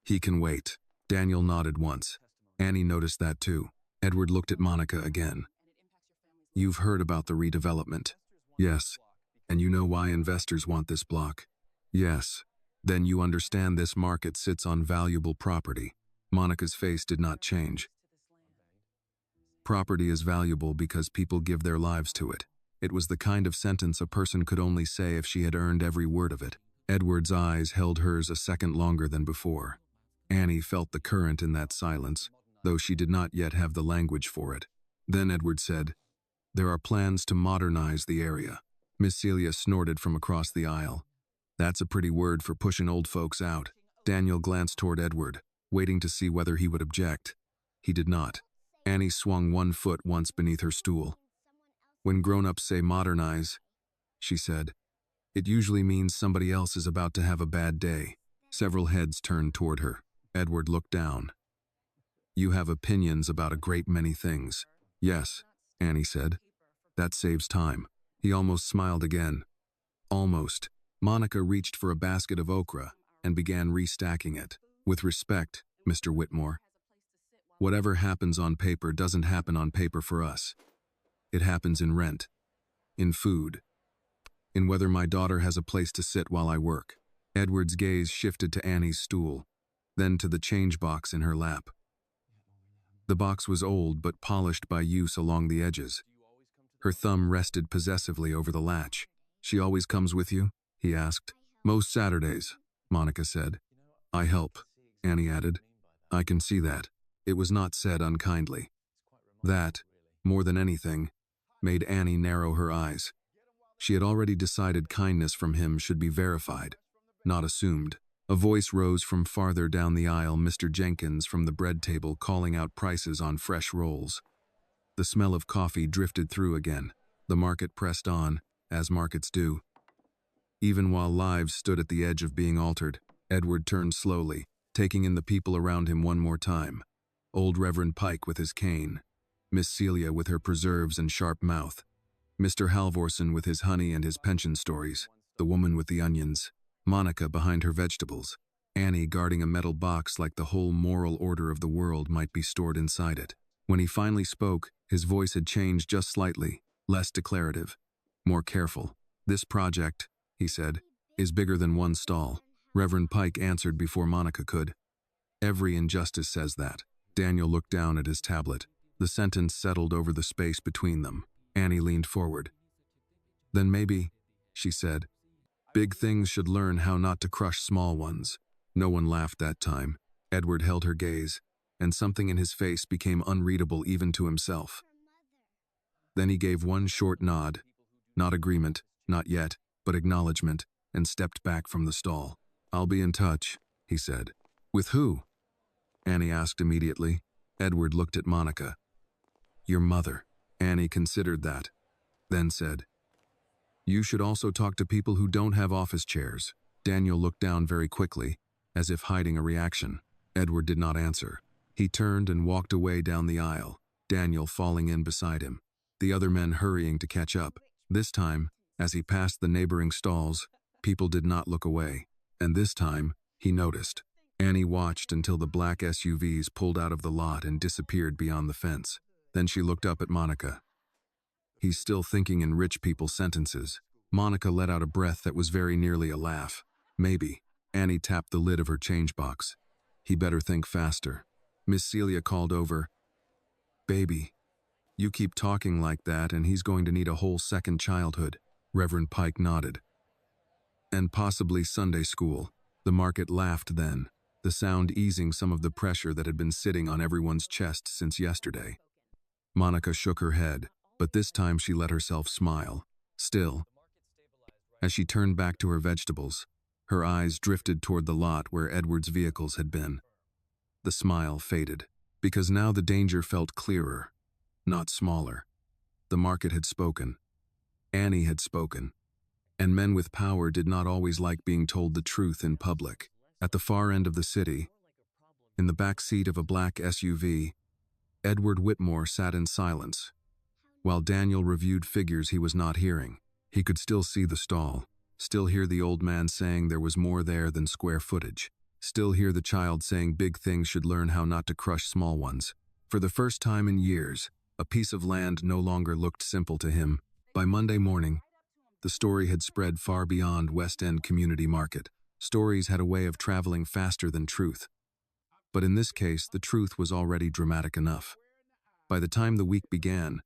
He can wait. Daniel nodded once. Annie noticed that too. Edward looked at Monica again. You've heard about the redevelopment. Yes. And you know why investors want this block. Yes. Then you understand this market sits on valuable property. Monica's face did not change. Property is valuable because people give their lives to it. It was the kind of sentence a person could only say if she had earned every word of it. Edward's eyes held hers a second longer than before. Annie felt the current in that silence, though she did not yet have the language for it. Then Edward said, There are plans to modernize the area. Miss Celia snorted from across the aisle. That's a pretty word for pushing old folks out. Daniel glanced toward Edward, waiting to see whether he would object. He did not. Annie swung one foot once beneath her stool. When grown-ups say modernize, she said, it usually means somebody else is about to have a bad day. Several heads turned toward her. Edward looked down. You have opinions about a great many things. Yes, Annie said. That saves time. He almost smiled again. Almost. Monica reached for a basket of okra and began restacking it. With respect, Mr. Whitmore. Whatever happens on paper doesn't happen on paper for us. It happens in rent, in food, in whether my daughter has a place to sit while I work. Edward's gaze shifted to Annie's stool, then to the change box in her lap. The box was old but polished by use along the edges. Her thumb rested possessively over the latch. She always comes with you? He asked. Most Saturdays, Monica said. I help, Annie added. I can see that. It was not said unkindly. That, more than anything, made Annie narrow her eyes. She had already decided kindness from him should be verified, not assumed. A voice rose from farther down the aisle, Mr. Jenkins from the bread table calling out prices on fresh rolls. The smell of coffee drifted through again. The market pressed on, as markets do. Even while lives stood at the edge of being altered, Edward turned slowly, taking in the people around him one more time. Old Reverend Pike with his cane, Miss Celia with her preserves and sharp mouth, Mr. Halvorson with his honey and his pension stories, the woman with the onions, Monica behind her vegetables, Annie guarding a metal box like the whole moral order of the world might be stored inside it. When he finally spoke, his voice had changed just slightly, less declarative, more careful. "This project," he said, "is bigger than one stall." Reverend Pike answered before Monica could. "Every injustice says that." Daniel looked down at his tablet. The sentence settled over the space between them. Annie leaned forward. "Then maybe," she said, "big things should learn how not to crush small ones." No one laughed that time. Edward held her gaze, and something in his face became unreadable even to himself. Then he gave one short nod, not agreement, not yet, but acknowledgement, and stepped back from the stall. "I'll be in touch," he said. "With who?" Annie asked immediately. Edward looked at Monica. "Your mother." Annie considered that, then said, "You should also talk to people who don't have office chairs." Daniel looked down very quickly, as if hiding a reaction. Edward did not answer. He turned and walked away down the aisle, Daniel falling in beside him, the other men hurrying to catch up. This time, as he passed the neighboring stalls, people did not look away. And this time, he noticed. Annie watched until the black SUVs pulled out of the lot and disappeared beyond the fence. Then she looked up at Monica. "He's still thinking in rich people sentences." Monica let out a breath that was very nearly a laugh. "Maybe." Annie tapped the lid of her change box. "He better think faster." Miss Celia called over, "Baby, you keep talking like that and he's going to need a whole second childhood." Reverend Pike nodded. "And possibly Sunday school." The market laughed then, the sound easing some of the pressure that had been sitting on everyone's chest since yesterday. Monica shook her head, but this time she let herself smile. Still, as she turned back to her vegetables, her eyes drifted toward the lot where Edward's vehicles had been. The smile faded, because now the danger felt clearer, not smaller. The market had spoken. Annie had spoken. And men with power did not always like being told the truth in public. At the far end of the city, in the back seat of a black SUV, Edward Whitmore sat in silence. While Daniel reviewed figures he was not hearing, he could still see the stall, still hear the old man saying there was more there than square footage, still hear the child saying big things should learn how not to crush small ones. For the first time in years, a piece of land no longer looked simple to him. By Monday morning, the story had spread far beyond West End Community Market. Stories had a way of traveling faster than truth. But in this case, the truth was already dramatic enough. By the time the week began,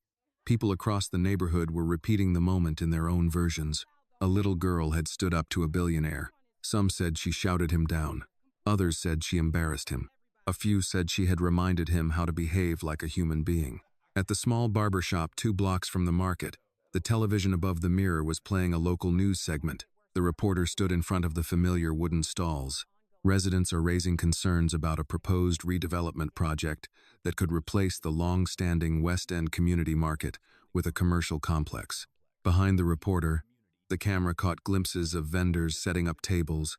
people across the neighborhood were repeating the moment in their own versions. A little girl had stood up to a billionaire. Some said she shouted him down. Others said she embarrassed him. A few said she had reminded him how to behave like a human being. At the small barber shop 2 blocks from the market, the television above the mirror was playing a local news segment. The reporter stood in front of the familiar wooden stalls. Residents are raising concerns about a proposed redevelopment project that could replace the long-standing West End Community Market with a commercial complex. Behind the reporter, the camera caught glimpses of vendors setting up tables,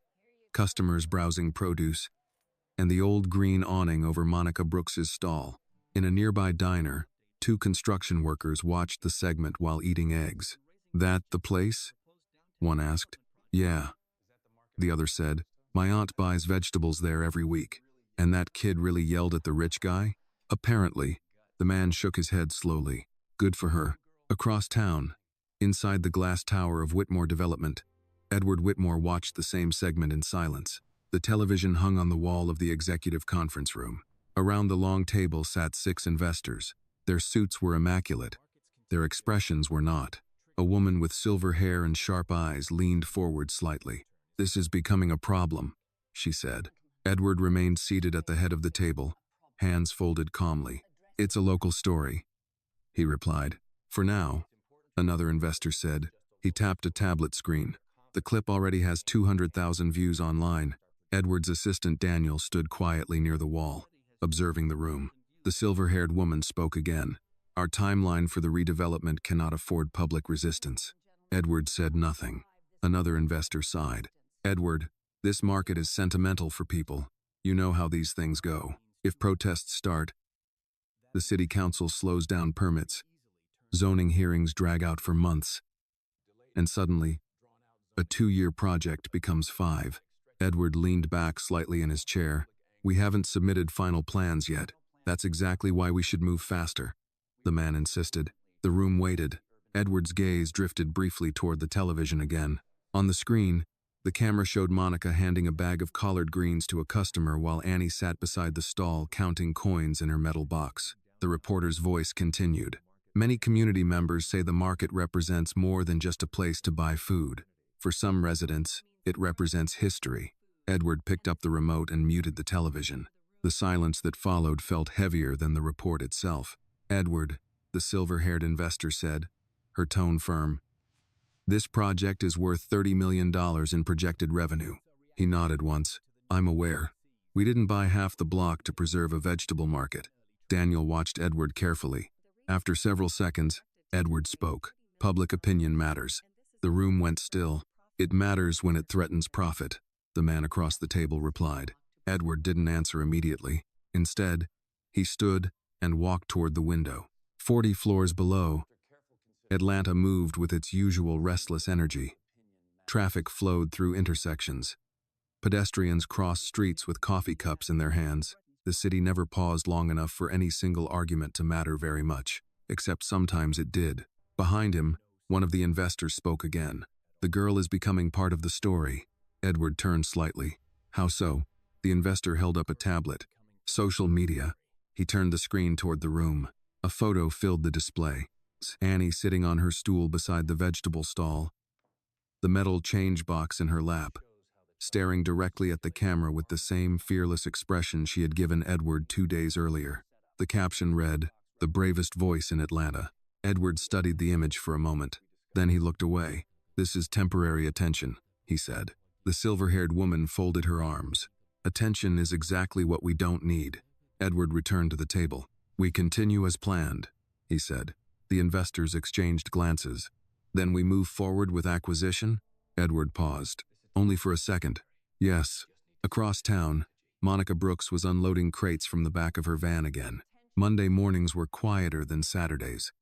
customers browsing produce, and the old green awning over Monica Brooks's stall. In a nearby diner, 2 construction workers watched the segment while eating eggs. "That the place?" one asked. "Yeah," the other said. "My aunt buys vegetables there every week." "And that kid really yelled at the rich guy?" "Apparently." The man shook his head slowly. "Good for her." Across town, inside the glass tower of Whitmore Development, Edward Whitmore watched the same segment in silence. The television hung on the wall of the executive conference room. Around the long table sat 6 investors. Their suits were immaculate. Their expressions were not. A woman with silver hair and sharp eyes leaned forward slightly. "This is becoming a problem," she said. Edward remained seated at the head of the table, hands folded calmly. "It's a local story," he replied. "For now," another investor said. He tapped a tablet screen. "The clip already has 200,000 views online." Edward's assistant Daniel stood quietly near the wall, observing the room. The silver-haired woman spoke again. "Our timeline for the redevelopment cannot afford public resistance." Edward said nothing. Another investor sighed. "Edward, this market is sentimental for people. You know how these things go. If protests start, the city council slows down permits. Zoning hearings drag out for months. And suddenly, a 2-year project becomes 5. Edward leaned back slightly in his chair. We haven't submitted final plans yet. That's exactly why we should move faster, the man insisted. The room waited. Edward's gaze drifted briefly toward the television again. On the screen, the camera showed Monica handing a bag of collard greens to a customer while Annie sat beside the stall counting coins in her metal box. The reporter's voice continued. Many community members say the market represents more than just a place to buy food. For some residents, it represents history. Edward picked up the remote and muted the television. The silence that followed felt heavier than the report itself. Edward, the silver-haired investor said, her tone firm. This project is worth $30 million in projected revenue. He nodded once. I'm aware. We didn't buy half the block to preserve a vegetable market. Daniel watched Edward carefully. After several seconds, Edward spoke. Public opinion matters. The room went still. It matters when it threatens profit, the man across the table replied. Edward didn't answer immediately. Instead, he stood and walked toward the window. 40 floors below, Atlanta moved with its usual restless energy. Traffic flowed through intersections. Pedestrians crossed streets with coffee cups in their hands. The city never paused long enough for any single argument to matter very much, except sometimes it did. Behind him, one of the investors spoke again. The girl is becoming part of the story. Edward turned slightly. How so? The investor held up a tablet. Social media. He turned the screen toward the room. A photo filled the display. Annie sitting on her stool beside the vegetable stall, the metal change box in her lap, staring directly at the camera with the same fearless expression she had given Edward 2 days earlier. The caption read, "The bravest voice in Atlanta." Edward studied the image for a moment. Then he looked away. "This is temporary attention," he said. The silver-haired woman folded her arms. "Attention is exactly what we don't need." Edward returned to the table. "We continue as planned," he said. The investors exchanged glances. "Then we move forward with acquisition?" Edward paused. Only for a second. "Yes." Across town, Monica Brooks was unloading crates from the back of her van again. Monday mornings were quieter than Saturdays.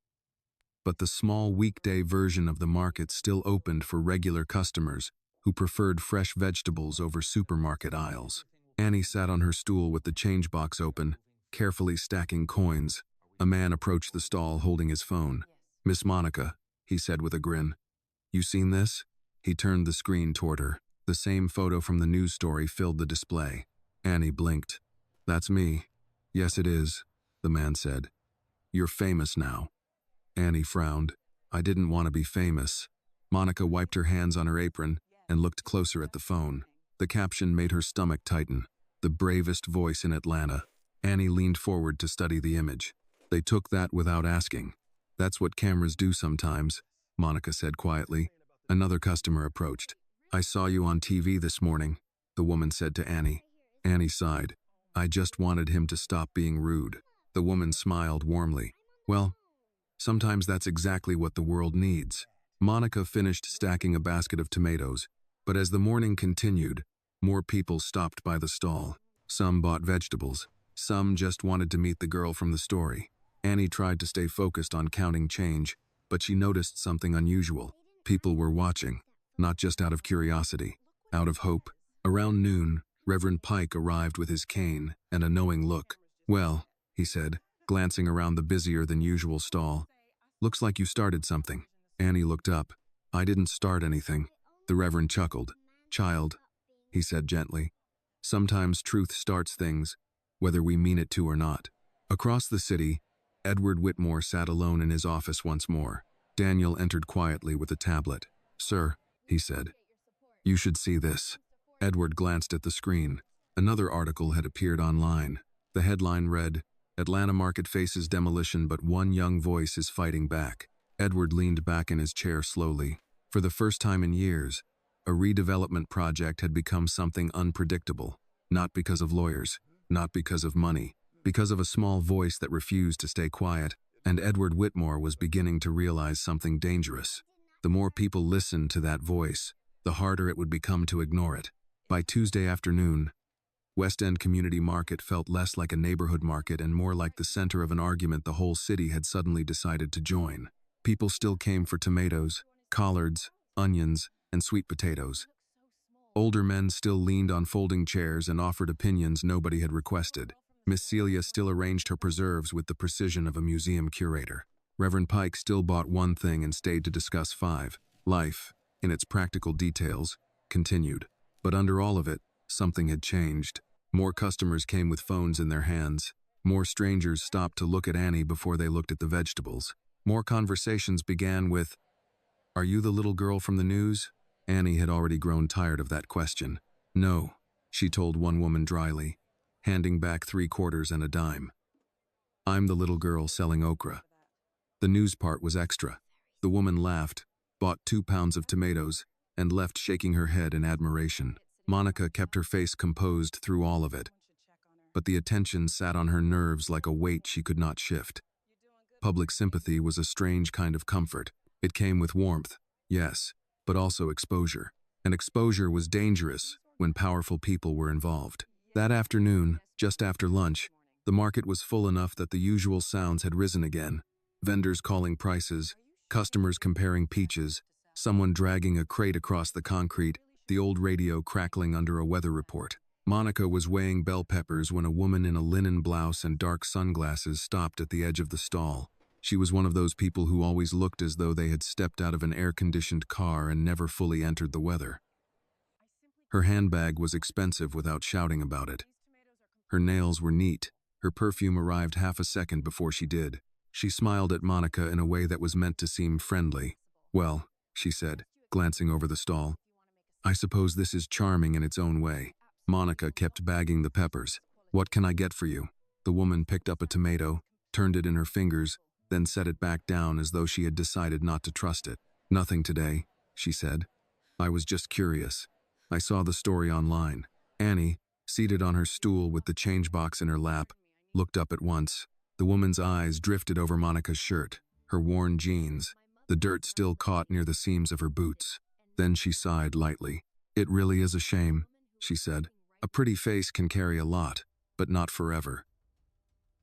But the small weekday version of the market still opened for regular customers who preferred fresh vegetables over supermarket aisles. Annie sat on her stool with the change box open, carefully stacking coins. A man approached the stall holding his phone. "Miss Monica," he said with a grin. "You seen this?" He turned the screen toward her. The same photo from the news story filled the display. Annie blinked. "That's me." "Yes, it is," the man said. "You're famous now." Annie frowned. "I didn't want to be famous." Monica wiped her hands on her apron and looked closer at the phone. The caption made her stomach tighten. "The bravest voice in Atlanta." Annie leaned forward to study the image. "They took that without asking." "That's what cameras do sometimes," Monica said quietly. Another customer approached. "I saw you on TV this morning," the woman said to Annie. Annie sighed. "I just wanted him to stop being rude." The woman smiled warmly. "Well, sometimes that's exactly what the world needs." Monica finished stacking a basket of tomatoes, but as the morning continued, more people stopped by the stall. Some bought vegetables. Some just wanted to meet the girl from the story. Annie tried to stay focused on counting change, but she noticed something unusual. People were watching, not just out of curiosity, out of hope. Around noon, Reverend Pike arrived with his cane and a knowing look. "Well," he said, glancing around the busier-than-usual stall, "looks like you started something." Annie looked up. "I didn't start anything." The Reverend chuckled. "Child," he said gently, "sometimes truth starts things, whether we mean it to or not." Across the city, Edward Whitmore sat alone in his office once more. Daniel entered quietly with a tablet. "Sir," he said, "you should see this." Edward glanced at the screen. Another article had appeared online. The headline read, "Atlanta market faces demolition, but one young voice is fighting back." Edward leaned back in his chair slowly. For the first time in years, a redevelopment project had become something unpredictable. Not because of lawyers, not because of money, because of a small voice that refused to stay quiet. And Edward Whitmore was beginning to realize something dangerous. The more people listened to that voice, the harder it would become to ignore it. By Tuesday afternoon, West End Community Market felt less like a neighborhood market and more like the center of an argument the whole city had suddenly decided to join. People still came for tomatoes, collards, onions, and sweet potatoes. Older men still leaned on folding chairs and offered opinions nobody had requested. Miss Celia still arranged her preserves with the precision of a museum curator. Reverend Pike still bought one thing and stayed to discuss five. Life, in its practical details, continued. But under all of it, something had changed. More customers came with phones in their hands. More strangers stopped to look at Annie before they looked at the vegetables. More conversations began with, "Are you the little girl from the news?" Annie had already grown tired of that question. "No," she told one woman dryly, handing back 3 quarters and a dime. "I'm the little girl selling okra." The news part was extra. The woman laughed, bought 2 pounds of tomatoes, and left shaking her head in admiration. Monica kept her face composed through all of it, but the attention sat on her nerves like a weight she could not shift. Public sympathy was a strange kind of comfort. It came with warmth, yes, but also exposure. And exposure was dangerous when powerful people were involved. That afternoon, just after lunch, the market was full enough that the usual sounds had risen again. Vendors calling prices, customers comparing peaches, someone dragging a crate across the concrete, the old radio crackling under a weather report. Monica was weighing bell peppers when a woman in a linen blouse and dark sunglasses stopped at the edge of the stall. She was one of those people who always looked as though they had stepped out of an air-conditioned car and never fully entered the weather. Her handbag was expensive without shouting about it. Her nails were neat. Her perfume arrived half a second before she did. She smiled at Monica in a way that was meant to seem friendly. "Well," she said, glancing over the stall, "I suppose this is charming in its own way." Monica kept bagging the peppers. "What can I get for you?" The woman picked up a tomato, turned it in her fingers, then set it back down as though she had decided not to trust it. "Nothing today," she said. "I was just curious. I saw the story online." Annie, seated on her stool with the change box in her lap, looked up at once. The woman's eyes drifted over Monica's shirt, her worn jeans, the dirt still caught near the seams of her boots. Then she sighed lightly. "It really is a shame," she said. "A pretty face can carry a lot, but not forever.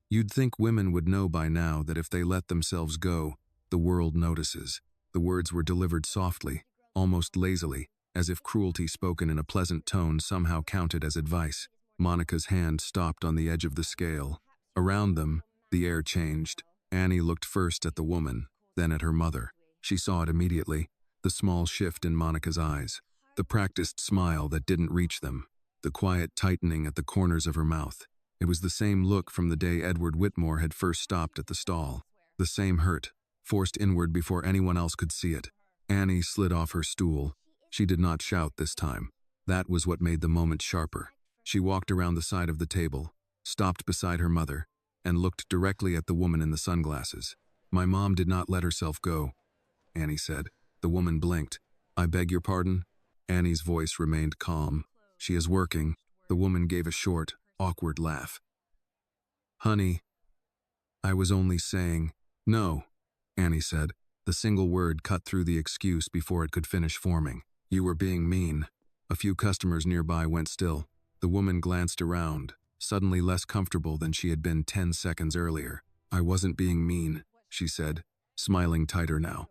You'd think women would know by now that if they let themselves go, the world notices." The words were delivered softly, almost lazily, as if cruelty spoken in a pleasant tone somehow counted as advice. Monica's hand stopped on the edge of the scale. Around them, the air changed. Annie looked first at the woman, then at her mother. She saw it immediately, the small shift in Monica's eyes, the practiced smile that didn't reach them, the quiet tightening at the corners of her mouth. It was the same look from the day Edward Whitmore had first stopped at the stall. The same hurt, forced inward before anyone else could see it. Annie slid off her stool. She did not shout this time. That was what made the moment sharper. She walked around the side of the table, stopped beside her mother, and looked directly at the woman in the sunglasses. "My mom did not let herself go," Annie said. The woman blinked. "I beg your pardon?" Annie's voice remained calm. "She is working." The woman gave a short, awkward laugh. "Honey, I was only saying—" "No," Annie said. The single word cut through the excuse before it could finish forming. "You were being mean." A few customers nearby went still. The woman glanced around, suddenly less comfortable than she had been 10 seconds earlier. "I wasn't being mean," she said, smiling tighter now.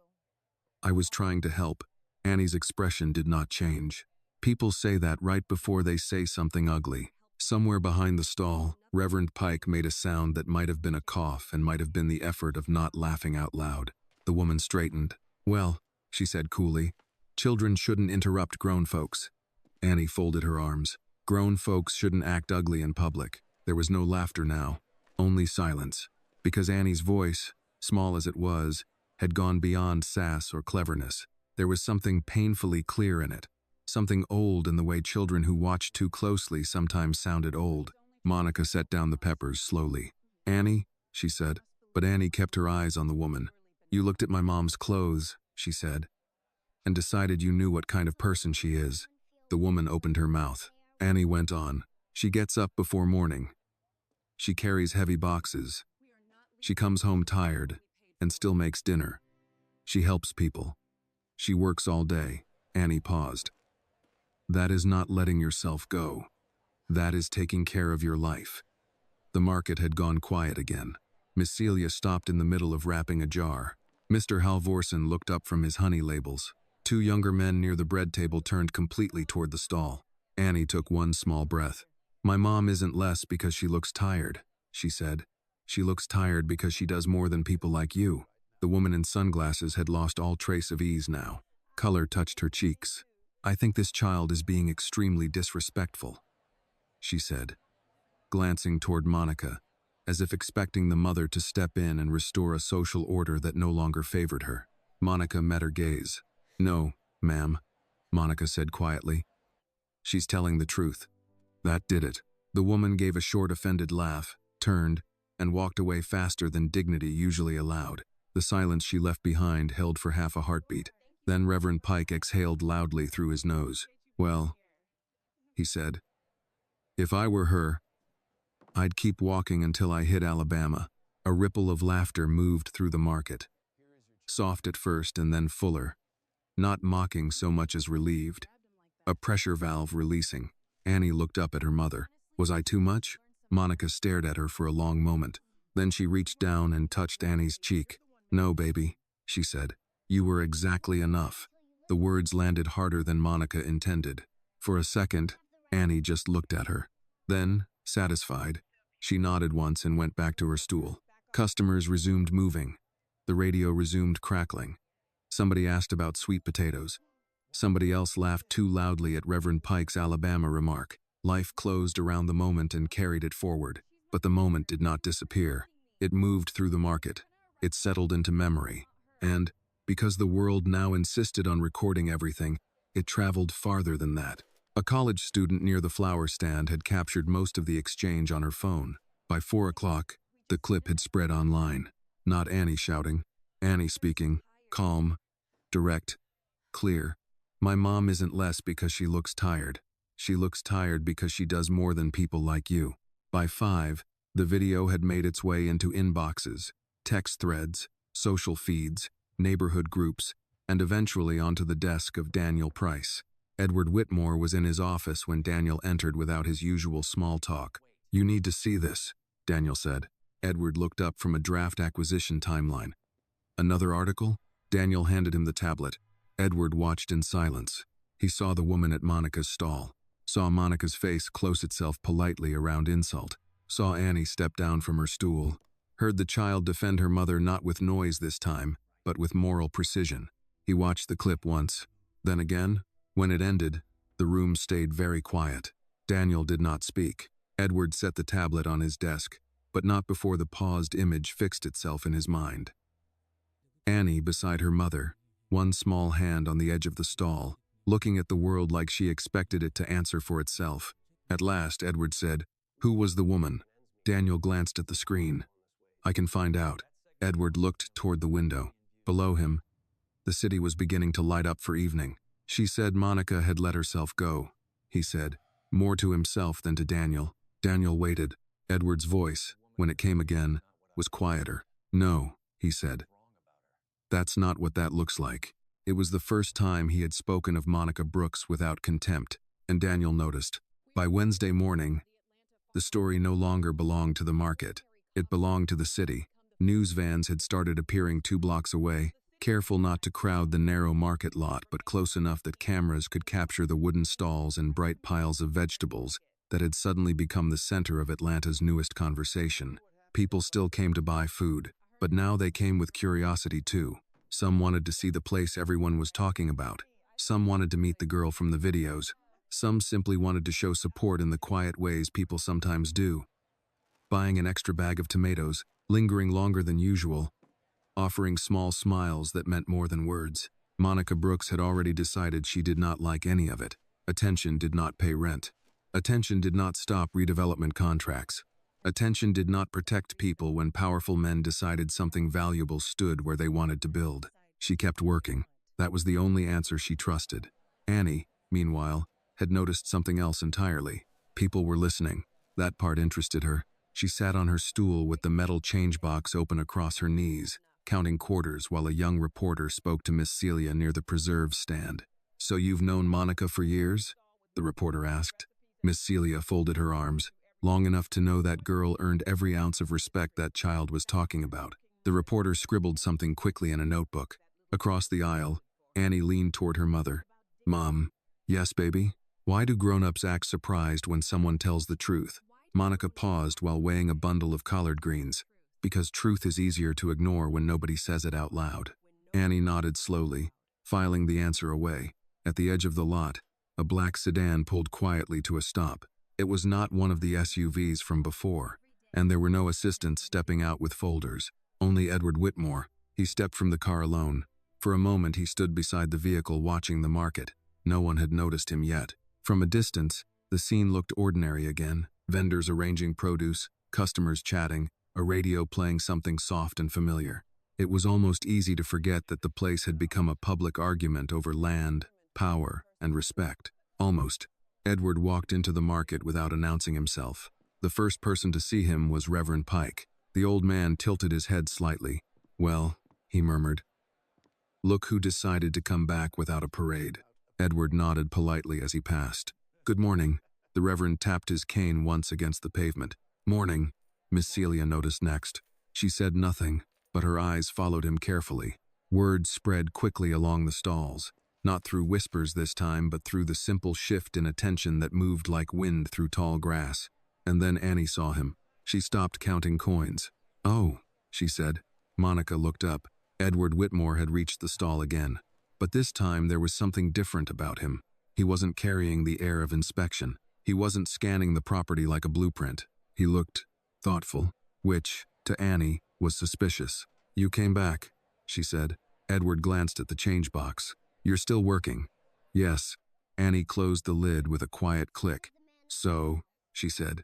"I was trying to help." Annie's expression did not change. People say that right before they say something ugly. Somewhere behind the stall, Reverend Pike made a sound that might have been a cough and might have been the effort of not laughing out loud. The woman straightened. "Well," she said coolly, "children shouldn't interrupt grown folks." Annie folded her arms. Grown folks shouldn't act ugly in public. There was no laughter now, only silence, because Annie's voice, small as it was, had gone beyond sass or cleverness. There was something painfully clear in it, something old in the way children who watched too closely sometimes sounded old. Monica set down the peppers slowly. "Annie," she said, but Annie kept her eyes on the woman. "You looked at my mom's clothes," she said, "and decided you knew what kind of person she is." The woman opened her mouth. Annie went on. "She gets up before morning. She carries heavy boxes. She comes home tired and still makes dinner. She helps people. She works all day." Annie paused. "That is not letting yourself go." That is taking care of your life. The market had gone quiet again. Miss Celia stopped in the middle of wrapping a jar. Mr. Halvorsen looked up from his honey labels. Two younger men near the bread table turned completely toward the stall. Annie took one small breath. My mom isn't less because she looks tired, she said. She looks tired because she does more than people like you. The woman in sunglasses had lost all trace of ease now. Color touched her cheeks. I think this child is being extremely disrespectful, she said, glancing toward Monica, as if expecting the mother to step in and restore a social order that no longer favored her. Monica met her gaze. No, ma'am, Monica said quietly. She's telling the truth. That did it. The woman gave a short offended laugh, turned, and walked away faster than dignity usually allowed. The silence she left behind held for half a heartbeat. Then Reverend Pike exhaled loudly through his nose. Well, he said, if I were her, I'd keep walking until I hit Alabama. A ripple of laughter moved through the market. Soft at first and then fuller. Not mocking so much as relieved. A pressure valve releasing. Annie looked up at her mother. Was I too much? Monica stared at her for a long moment. Then she reached down and touched Annie's cheek. No, baby, she said. You were exactly enough. The words landed harder than Monica intended. For a second, Annie just looked at her. Then, satisfied, she nodded once and went back to her stool. Customers resumed moving. The radio resumed crackling. Somebody asked about sweet potatoes. Somebody else laughed too loudly at Reverend Pike's Alabama remark. Life closed around the moment and carried it forward. But the moment did not disappear. It moved through the market. It settled into memory. And, because the world now insisted on recording everything, it traveled farther than that. A college student near the flower stand had captured most of the exchange on her phone. By 4 o'clock, the clip had spread online. Not Annie shouting, Annie speaking, calm, direct, clear. My mom isn't less because she looks tired. She looks tired because she does more than people like you. By 5, the video had made its way into inboxes, text threads, social feeds, neighborhood groups, and eventually onto the desk of Daniel Price. Edward Whitmore was in his office when Daniel entered without his usual small talk. You need to see this, Daniel said. Edward looked up from a draft acquisition timeline. Another article? Daniel handed him the tablet. Edward watched in silence. He saw the woman at Monica's stall, saw Monica's face close itself politely around insult, saw Annie step down from her stool, heard the child defend her mother not with noise this time, but with moral precision. He watched the clip once, then again. When it ended, the room stayed very quiet. Daniel did not speak. Edward set the tablet on his desk, but not before the paused image fixed itself in his mind. Annie beside her mother, one small hand on the edge of the stall, looking at the world like she expected it to answer for itself. At last, Edward said, Who was the woman? Daniel glanced at the screen. I can find out. Edward looked toward the window. Below him, the city was beginning to light up for evening. She said Monica had let herself go, he said, more to himself than to Daniel. Daniel waited. Edward's voice, when it came again, was quieter. No, he said. That's not what that looks like. It was the first time he had spoken of Monica Brooks without contempt, and Daniel noticed. By Wednesday morning, the story no longer belonged to the market. It belonged to the city. News vans had started appearing 2 blocks away, careful not to crowd the narrow market lot, but close enough that cameras could capture the wooden stalls and bright piles of vegetables that had suddenly become the center of Atlanta's newest conversation. People still came to buy food, but now they came with curiosity too. Some wanted to see the place everyone was talking about. Some wanted to meet the girl from the videos. Some simply wanted to show support in the quiet ways people sometimes do. Buying an extra bag of tomatoes, lingering longer than usual, offering small smiles that meant more than words. Monica Brooks had already decided she did not like any of it. Attention did not pay rent. Attention did not stop redevelopment contracts. Attention did not protect people when powerful men decided something valuable stood where they wanted to build. She kept working. That was the only answer she trusted. Annie, meanwhile, had noticed something else entirely. People were listening. That part interested her. She sat on her stool with the metal change box open across her knees, counting quarters while a young reporter spoke to Miss Celia near the preserves stand. So you've known Monica for years? The reporter asked. Miss Celia folded her arms, long enough to know that girl earned every ounce of respect that child was talking about. The reporter scribbled something quickly in a notebook. Across the aisle, Annie leaned toward her mother. Mom, yes, baby? Why do grown-ups act surprised when someone tells the truth? Monica paused while weighing a bundle of collard greens. Because truth is easier to ignore when nobody says it out loud. Annie nodded slowly, filing the answer away. At the edge of the lot, a black sedan pulled quietly to a stop. It was not one of the SUVs from before, and there were no assistants stepping out with folders. Only Edward Whitmore. He stepped from the car alone. For a moment he stood beside the vehicle watching the market. No one had noticed him yet. From a distance, the scene looked ordinary again. Vendors arranging produce, customers chatting, a radio playing something soft and familiar. It was almost easy to forget that the place had become a public argument over land, power, and respect. Almost. Edward walked into the market without announcing himself. The first person to see him was Reverend Pike. The old man tilted his head slightly. Well, he murmured. Look who decided to come back without a parade. Edward nodded politely as he passed. Good morning. The Reverend tapped his cane once against the pavement. Morning. Miss Celia noticed next. She said nothing, but her eyes followed him carefully. Word spread quickly along the stalls. Not through whispers this time, but through the simple shift in attention that moved like wind through tall grass. And then Annie saw him. She stopped counting coins. Oh, she said. Monica looked up. Edward Whitmore had reached the stall again. But this time there was something different about him. He wasn't carrying the air of inspection. He wasn't scanning the property like a blueprint. He looked thoughtful, which, to Annie, was suspicious. You came back, she said. Edward glanced at the change box. You're still working. Yes. Annie closed the lid with a quiet click. So, she said.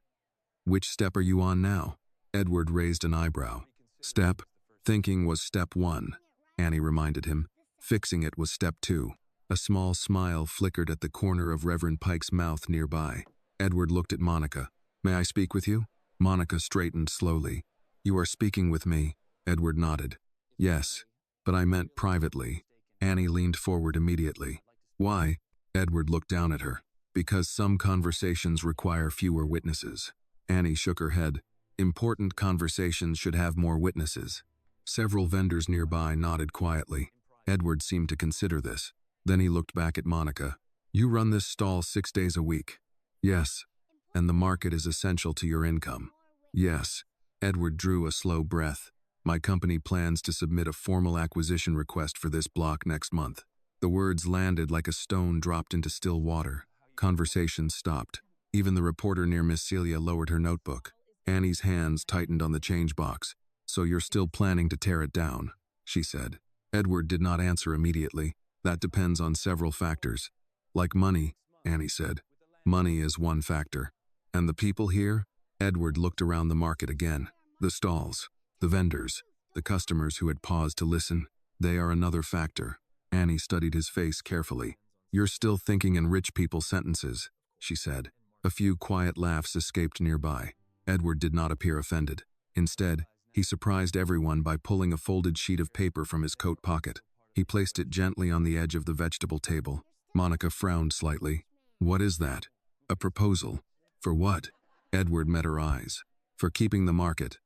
Which step are you on now? Edward raised an eyebrow. Step? Thinking was step one, Annie reminded him. Fixing it was step two. A small smile flickered at the corner of Reverend Pike's mouth nearby. Edward looked at Monica. May I speak with you? Monica straightened slowly. You are speaking with me, Edward nodded. Yes, but I meant privately. Annie leaned forward immediately. Why? Edward looked down at her. Because some conversations require fewer witnesses. Annie shook her head. Important conversations should have more witnesses. Several vendors nearby nodded quietly. Edward seemed to consider this. Then he looked back at Monica. You run this stall 6 days a week. Yes. And the market is essential to your income. Yes. Edward drew a slow breath. My company plans to submit a formal acquisition request for this block next month. The words landed like a stone dropped into still water. Conversation stopped. Even the reporter near Miss Celia lowered her notebook. Annie's hands tightened on the change box. So you're still planning to tear it down, she said. Edward did not answer immediately. That depends on several factors. Like money, Annie said. Money is one factor. And the people here? Edward looked around the market again. The stalls, the vendors, the customers who had paused to listen. They are another factor. Annie studied his face carefully. You're still thinking in rich people sentences, she said. A few quiet laughs escaped nearby. Edward did not appear offended. Instead, he surprised everyone by pulling a folded sheet of paper from his coat pocket. He placed it gently on the edge of the vegetable table. Monica frowned slightly. What is that? A proposal. For what? Edward met her eyes. For keeping the market.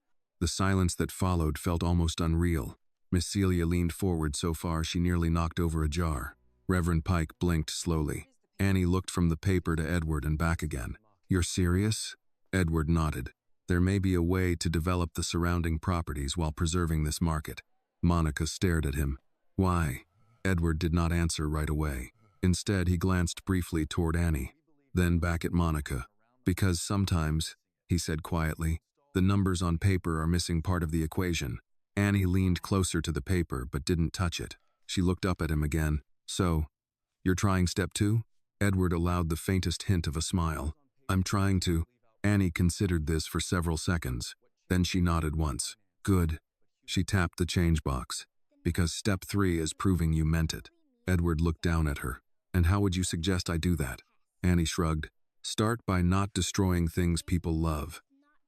The silence that followed felt almost unreal. Miss Celia leaned forward so far she nearly knocked over a jar. Reverend Pike blinked slowly. Annie looked from the paper to Edward and back again. You're serious? Edward nodded. There may be a way to develop the surrounding properties while preserving this market. Monica stared at him. Why? Edward did not answer right away. Instead, he glanced briefly toward Annie, then back at Monica. Because sometimes, he said quietly, the numbers on paper are missing part of the equation. Annie leaned closer to the paper but didn't touch it. She looked up at him again. So, you're trying step two? Edward allowed the faintest hint of a smile. I'm trying to. Annie considered this for several seconds. Then she nodded once. Good. She tapped the change box. Because step 3 is proving you meant it. Edward looked down at her. And how would you suggest I do that? Annie shrugged. Start by not destroying things people love.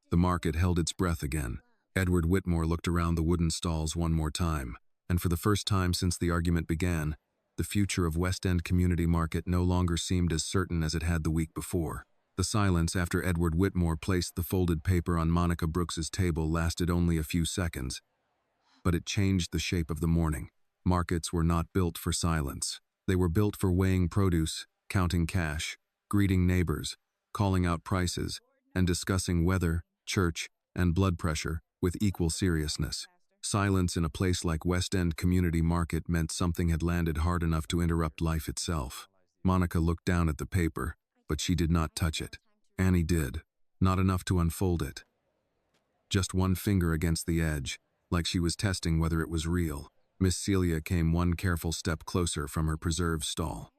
The market held its breath again. Edward Whitmore looked around the wooden stalls one more time. And for the first time since the argument began, the future of West End Community Market no longer seemed as certain as it had the week before. The silence after Edward Whitmore placed the folded paper on Monica Brooks's table lasted only a few seconds, but it changed the shape of the morning. Markets were not built for silence. They were built for weighing produce, counting cash, greeting neighbors, calling out prices, and discussing weather, church, and blood pressure with equal seriousness. Silence in a place like West End Community Market meant something had landed hard enough to interrupt life itself. Monica looked down at the paper, but she did not touch it. Annie did, not enough to unfold it. Just one finger against the edge, like she was testing whether it was real. Miss Celia came one careful step closer from her preserve stall.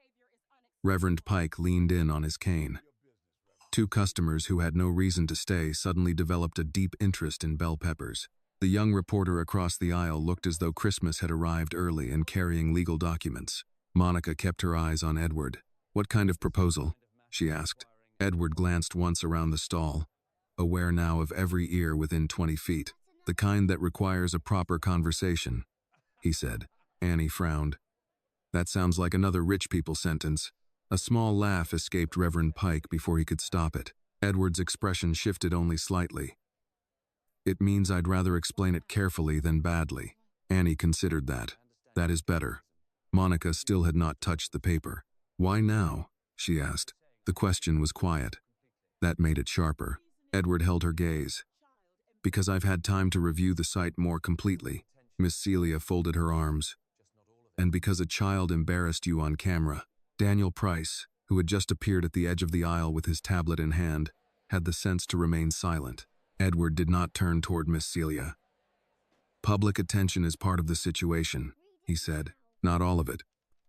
Reverend Pike leaned in on his cane. Two customers who had no reason to stay suddenly developed a deep interest in bell peppers. The young reporter across the aisle looked as though Christmas had arrived early and carrying legal documents. Monica kept her eyes on Edward. "What kind of proposal?" she asked. Edward glanced once around the stall, aware now of every ear within 20 feet. "The kind that requires a proper conversation," he said. Annie frowned. "That sounds like another rich people sentence." A small laugh escaped Reverend Pike before he could stop it. Edward's expression shifted only slightly. "It means I'd rather explain it carefully than badly." Annie considered that. "That is better." Monica still had not touched the paper. "Why now?" she asked. The question was quiet. That made it sharper. Edward held her gaze. "Because I've had time to review the site more completely." Miss Celia folded her arms. "And because a child embarrassed you on camera." Daniel Price, who had just appeared at the edge of the aisle with his tablet in hand, had the sense to remain silent. Edward did not turn toward Miss Celia. "Public attention is part of the situation," he said. "Not all of it."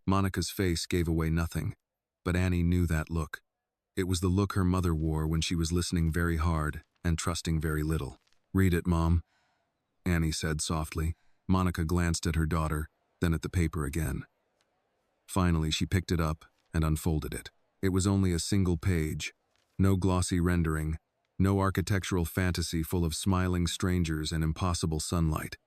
Monica's face gave away nothing, but Annie knew that look. It was the look her mother wore when she was listening very hard and trusting very little. "Read it, Mom," Annie said softly. Monica glanced at her daughter, then at the paper again. Finally, she picked it up and unfolded it. It was only a single page. No glossy rendering, no architectural fantasy full of smiling strangers and impossible sunlight.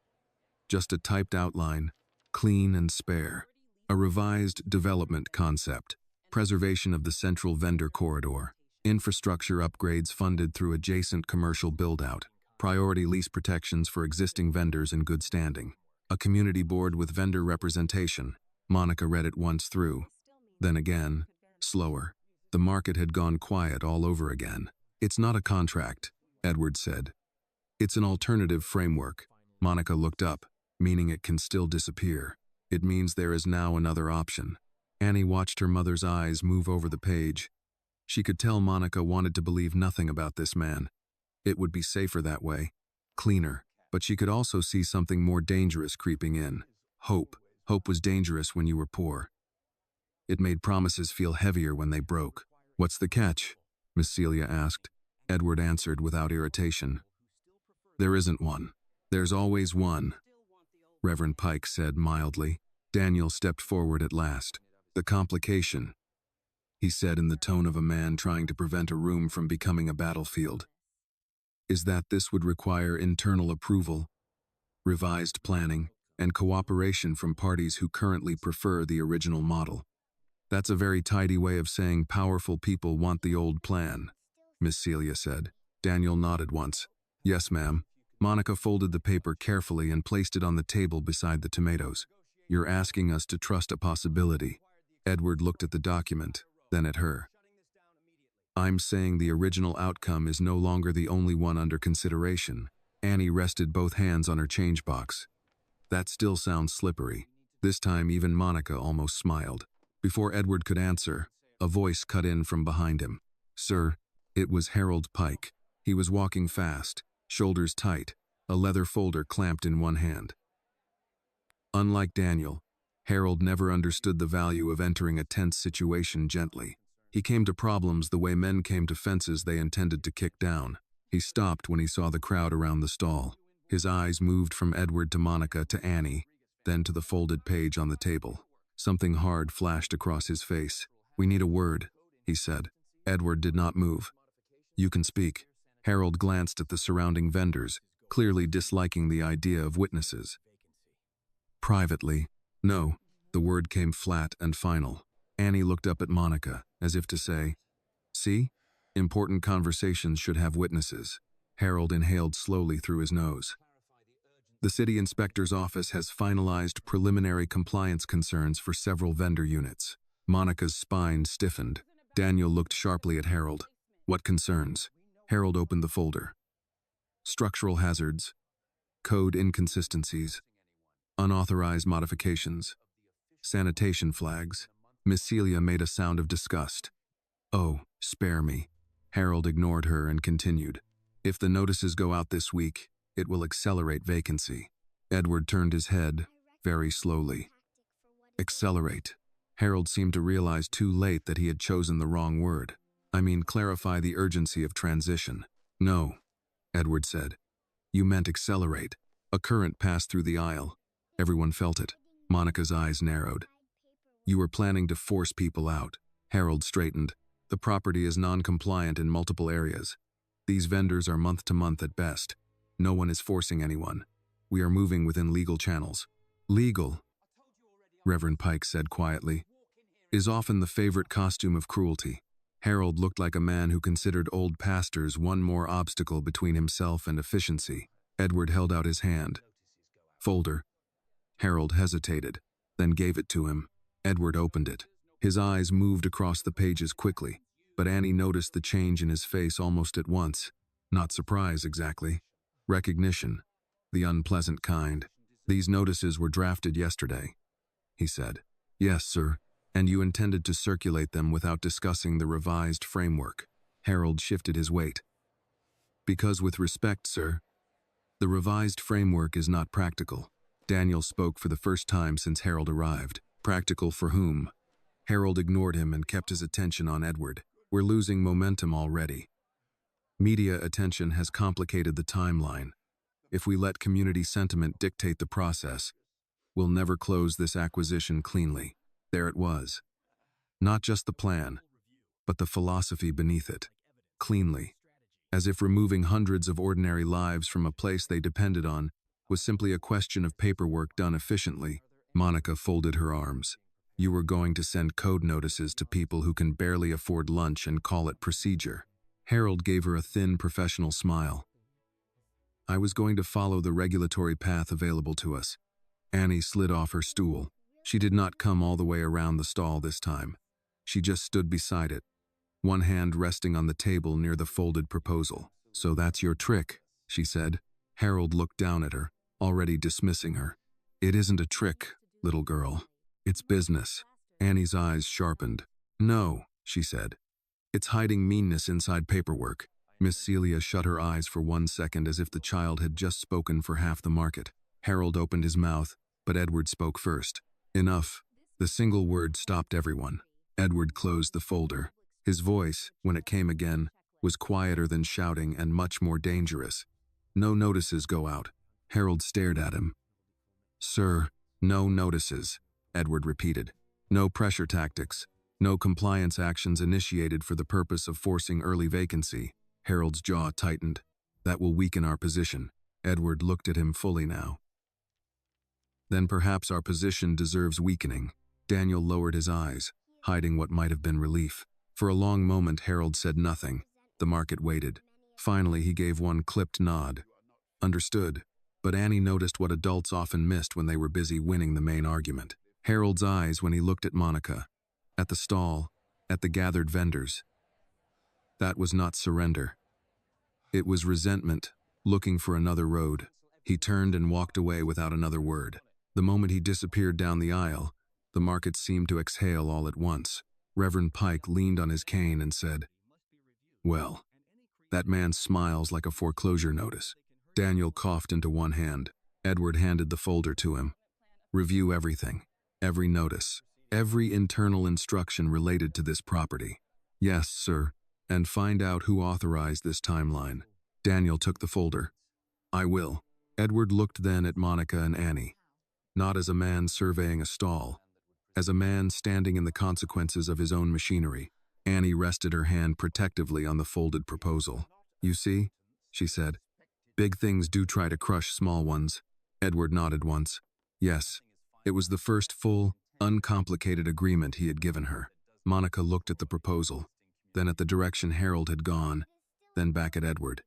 Just a typed outline, clean and spare. A revised development concept, preservation of the central vendor corridor, infrastructure upgrades funded through adjacent commercial build-out, priority lease protections for existing vendors in good standing, a community board with vendor representation. Monica read it once through, then again, slower. The market had gone quiet all over again. "It's not a contract," Edward said. "It's an alternative framework." Monica looked up, meaning it can still disappear. "It means there is now another option." Annie watched her mother's eyes move over the page. She could tell Monica wanted to believe nothing about this man. It would be safer that way, cleaner, but she could also see something more dangerous creeping in. Hope. Hope was dangerous when you were poor. It made promises feel heavier when they broke. "What's the catch?" Miss Celia asked. Edward answered without irritation. "There isn't one. There's always one," Reverend Pike said mildly. Daniel stepped forward at last. "The complication," he said in the tone of a man trying to prevent a room from becoming a battlefield, "is that this would require internal approval, revised planning, and cooperation from parties who currently prefer the original model." "That's a very tidy way of saying powerful people want the old plan," Miss Celia said. Daniel nodded once. "Yes, ma'am." Monica folded the paper carefully and placed it on the table beside the tomatoes. "You're asking us to trust a possibility." Edward looked at the document, then at her. "I'm saying the original outcome is no longer the only one under consideration." Annie rested both hands on her change box. "That still sounds slippery." This time even Monica almost smiled. Before Edward could answer, a voice cut in from behind him. "Sir." It was Harold Pike. He was walking fast, shoulders tight, a leather folder clamped in one hand. Unlike Daniel, Harold never understood the value of entering a tense situation gently. He came to problems the way men came to fences they intended to kick down. He stopped when he saw the crowd around the stall. His eyes moved from Edward to Monica to Annie, then to the folded page on the table. Something hard flashed across his face. "We need a word," he said. Edward did not move. "You can speak." Harold glanced at the surrounding vendors, clearly disliking the idea of witnesses. "Privately." "No." The word came flat and final. Annie looked up at Monica, as if to say, "See?" Important conversations should have witnesses. Harold inhaled slowly through his nose. The city inspector's office has finalized preliminary compliance concerns for several vendor units. Monica's spine stiffened. Daniel looked sharply at Harold. What concerns? Harold opened the folder. Structural hazards, code inconsistencies, unauthorized modifications, sanitation flags. Miss Celia made a sound of disgust. Oh, spare me. Harold ignored her and continued. If the notices go out this week, it will accelerate vacancy. Edward turned his head, very slowly. Accelerate. Harold seemed to realize too late that he had chosen the wrong word. I mean, clarify the urgency of transition. No, Edward said. You meant accelerate. A current passed through the aisle. Everyone felt it. Monica's eyes narrowed. You were planning to force people out. Harold straightened. The property is non-compliant in multiple areas. These vendors are month-to-month at best. No one is forcing anyone. We are moving within legal channels. Legal, Reverend Pike said quietly, is often the favorite costume of cruelty. Harold looked like a man who considered old pastors one more obstacle between himself and efficiency. Edward held out his hand. Folder. Harold hesitated, then gave it to him. Edward opened it. His eyes moved across the pages quickly, but Annie noticed the change in his face almost at once. Not surprise, exactly. Recognition. The unpleasant kind. These notices were drafted yesterday, he said. Yes, sir. And you intended to circulate them without discussing the revised framework. Harold shifted his weight. Because with respect, sir, the revised framework is not practical. Daniel spoke for the first time since Harold arrived. Practical for whom? Harold ignored him and kept his attention on Edward. We're losing momentum already. Media attention has complicated the timeline. If we let community sentiment dictate the process, we'll never close this acquisition cleanly. There it was. Not just the plan, but the philosophy beneath it. Cleanly. As if removing hundreds of ordinary lives from a place they depended on was simply a question of paperwork done efficiently. Monica folded her arms. You were going to send code notices to people who can barely afford lunch and call it procedure. Harold gave her a thin, professional smile. I was going to follow the regulatory path available to us. Annie slid off her stool. She did not come all the way around the stall this time. She just stood beside it, one hand resting on the table near the folded proposal. So that's your trick, she said. Harold looked down at her, already dismissing her. It isn't a trick, little girl. It's business. Annie's eyes sharpened. No, she said. It's hiding meanness inside paperwork. Miss Celia shut her eyes for 1 second as if the child had just spoken for half the market. Harold opened his mouth, but Edward spoke first. Enough. The single word stopped everyone. Edward closed the folder. His voice, when it came again, was quieter than shouting and much more dangerous. No notices go out. Harold stared at him. Sir, no notices, Edward repeated. No pressure tactics. No compliance actions initiated for the purpose of forcing early vacancy. Harold's jaw tightened. That will weaken our position. Edward looked at him fully now. Then perhaps our position deserves weakening. Daniel lowered his eyes, hiding what might have been relief. For a long moment, Harold said nothing. The market waited. Finally, he gave one clipped nod. Understood. But Annie noticed what adults often missed when they were busy winning the main argument. Harold's eyes when he looked at Monica, at the stall, at the gathered vendors. That was not surrender. It was resentment, looking for another road. He turned and walked away without another word. The moment he disappeared down the aisle, the market seemed to exhale all at once. Reverend Pike leaned on his cane and said, Well, that man smiles like a foreclosure notice. Daniel coughed into one hand. Edward handed the folder to him. Review everything, every notice, every internal instruction related to this property. Yes, sir, and find out who authorized this timeline. Daniel took the folder. I will. Edward looked then at Monica and Annie. Not as a man surveying a stall, as a man standing in the consequences of his own machinery. Annie rested her hand protectively on the folded proposal. You see, she said, big things do try to crush small ones. Edward nodded once. Yes, it was the first full, uncomplicated agreement he had given her. Monica looked at the proposal. then at the direction Harold had gone, then back at Edward.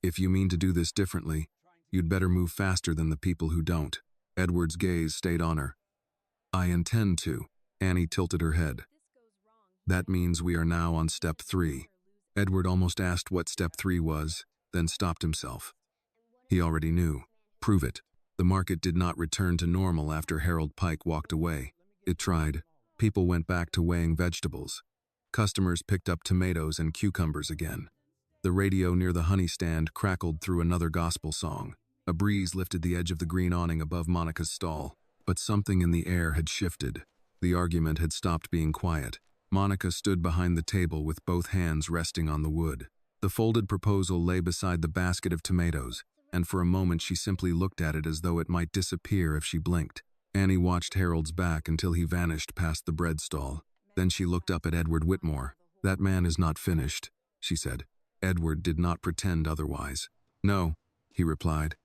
"If you mean to do this differently, you'd better move faster than the people who don't." Edward's gaze stayed on her. "I intend to." Annie tilted her head. "That means we are now on step 3. Edward almost asked what step 3 was, then stopped himself. He already knew. Prove it. The market did not return to normal after Harold Pike walked away. It tried. People went back to weighing vegetables. Customers picked up tomatoes and cucumbers again. The radio near the honey stand crackled through another gospel song. A breeze lifted the edge of the green awning above Monica's stall, but something in the air had shifted. The argument had stopped being quiet. Monica stood behind the table with both hands resting on the wood. The folded proposal lay beside the basket of tomatoes, and for a moment she simply looked at it as though it might disappear if she blinked. Annie watched Harold's back until he vanished past the bread stall. Then she looked up at Edward Whitmore. "That man is not finished," she said. Edward did not pretend otherwise. "No," he replied.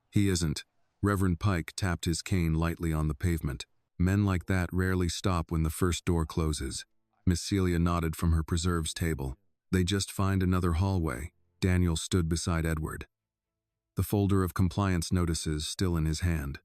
"He isn't." Reverend Pike tapped his cane lightly on the pavement. "Men like that rarely stop when the first door closes." Miss Celia nodded from her preserves table. "They just find another hallway." Daniel stood beside Edward, the folder of compliance notices still in his hand.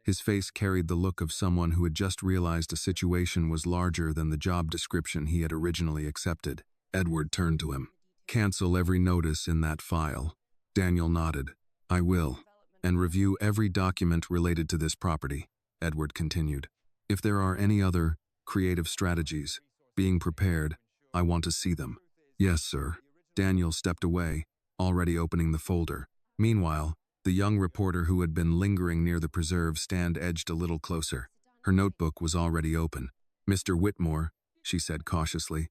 His face carried the look of someone who had just realized a situation was larger than the job description he had originally accepted. Edward turned to him. "Cancel every notice in that file." Daniel nodded. "I will. And review every document related to this property," Edward continued. "If there are any other creative strategies being prepared, I want to see them." "Yes, sir." Daniel stepped away, already opening the folder. Meanwhile, the young reporter who had been lingering near the preserve stand edged a little closer. Her notebook was already open. "Mr. Whitmore," she said cautiously,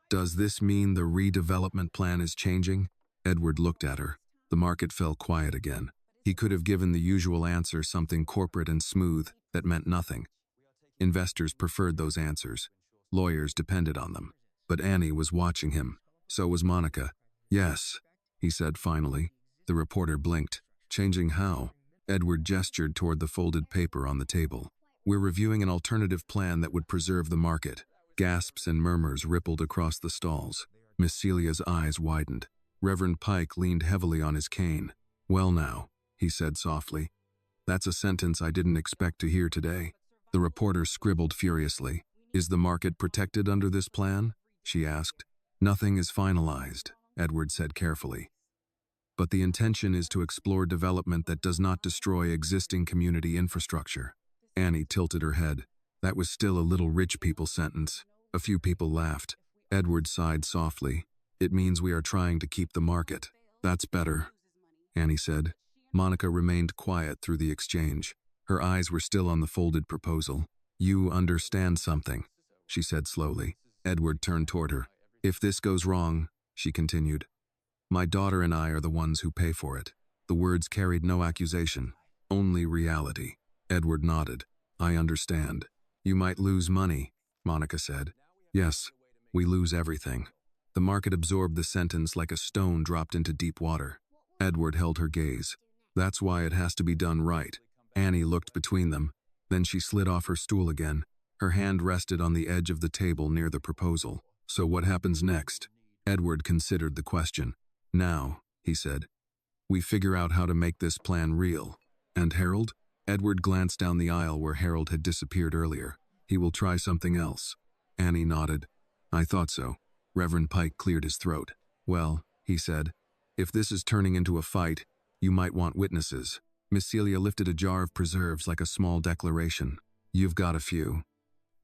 "does this mean the redevelopment plan is changing?" Edward looked at her. The market fell quiet again. He could have given the usual answer, something corporate and smooth, that meant nothing. Investors preferred those answers. Lawyers depended on them. But Annie was watching him. So was Monica. "Yes," he said finally. The reporter blinked. "Changing how?" Edward gestured toward the folded paper on the table. "We're reviewing an alternative plan that would preserve the market." Gasps and murmurs rippled across the stalls. Miss Celia's eyes widened. Reverend Pike leaned heavily on his cane. "Well now," he said softly. "That's a sentence I didn't expect to hear today." The reporter scribbled furiously. "Is the market protected under this plan?" she asked. "Nothing is finalized," Edward said carefully. "But the intention is to explore development that does not destroy existing community infrastructure." Annie tilted her head. "That was still a little rich people sentence." A few people laughed. Edward sighed softly. "It means we are trying to keep the market." "That's better," Annie said. Monica remained quiet through the exchange. Her eyes were still on the folded proposal. "You understand something," she said slowly. Edward turned toward her. "If this goes wrong," she continued, "my daughter and I are the ones who pay for it." The words carried no accusation, only reality. Edward nodded. "I understand. You might lose money," Monica said. "Yes, we lose everything." The market absorbed the sentence like a stone dropped into deep water. Edward held her gaze. "That's why it has to be done right." Annie looked between them. Then she slid off her stool again. Her hand rested on the edge of the table near the proposal. "So what happens next?" Edward considered the question. "Now," he said, "we figure out how to make this plan real." "And Harold?" Edward glanced down the aisle where Harold had disappeared earlier. "He will try something else." Annie nodded. "I thought so." Reverend Pike cleared his throat. "Well," he said, "if this is turning into a fight, you might want witnesses." Miss Celia lifted a jar of preserves like a small declaration. "You've got a few."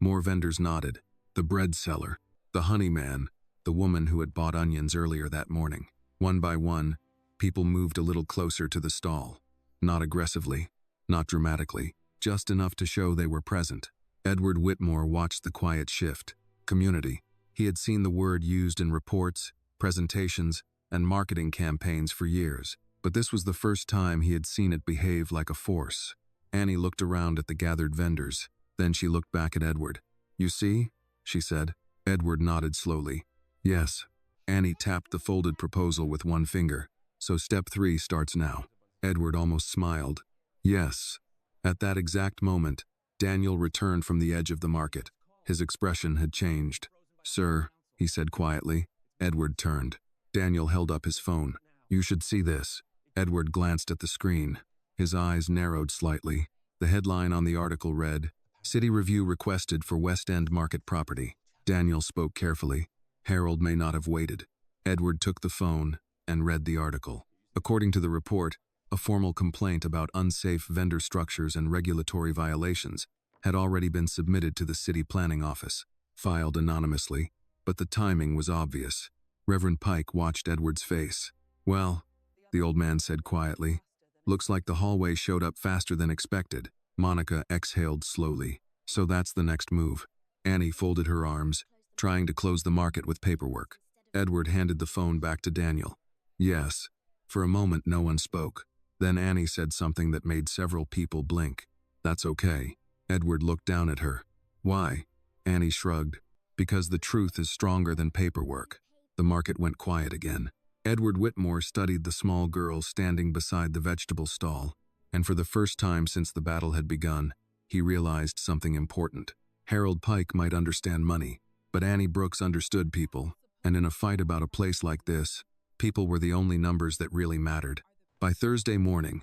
More vendors nodded. The bread seller, the honey man, the woman who had bought onions earlier that morning. One by one, people moved a little closer to the stall. Not aggressively, not dramatically, just enough to show they were present. Edward Whitmore watched the quiet shift. Community. He had seen the word used in reports, presentations, and marketing campaigns for years, but this was the first time he had seen it behave like a force. Annie looked around at the gathered vendors. Then she looked back at Edward. "You see?" she said. Edward nodded slowly. "Yes." Annie tapped the folded proposal with one finger. "So step 3 starts now." Edward almost smiled. "Yes." At that exact moment, Daniel returned from the edge of the market. His expression had changed. "Sir," he said quietly. Edward turned. Daniel held up his phone. You should see this. Edward glanced at the screen. His eyes narrowed slightly. The headline on the article read, City Review requested for West End market property. Daniel spoke carefully. Harold may not have waited. Edward took the phone and read the article. According to the report, a formal complaint about unsafe vendor structures and regulatory violations had already been submitted to the city planning office, filed anonymously, but the timing was obvious. Reverend Pike watched Edward's face. Well, the old man said quietly, looks like the hallway showed up faster than expected. Monica exhaled slowly. So that's the next move. Annie folded her arms, trying to close the market with paperwork. Edward handed the phone back to Daniel. Yes. For a moment no one spoke. Then Annie said something that made several people blink. That's okay. Edward looked down at her. Why? Annie shrugged. Because the truth is stronger than paperwork. The market went quiet again. Edward Whitmore studied the small girl standing beside the vegetable stall, and for the first time since the battle had begun, he realized something important. Harold Pike might understand money, but Annie Brooks understood people, and in a fight about a place like this, people were the only numbers that really mattered. By Thursday morning,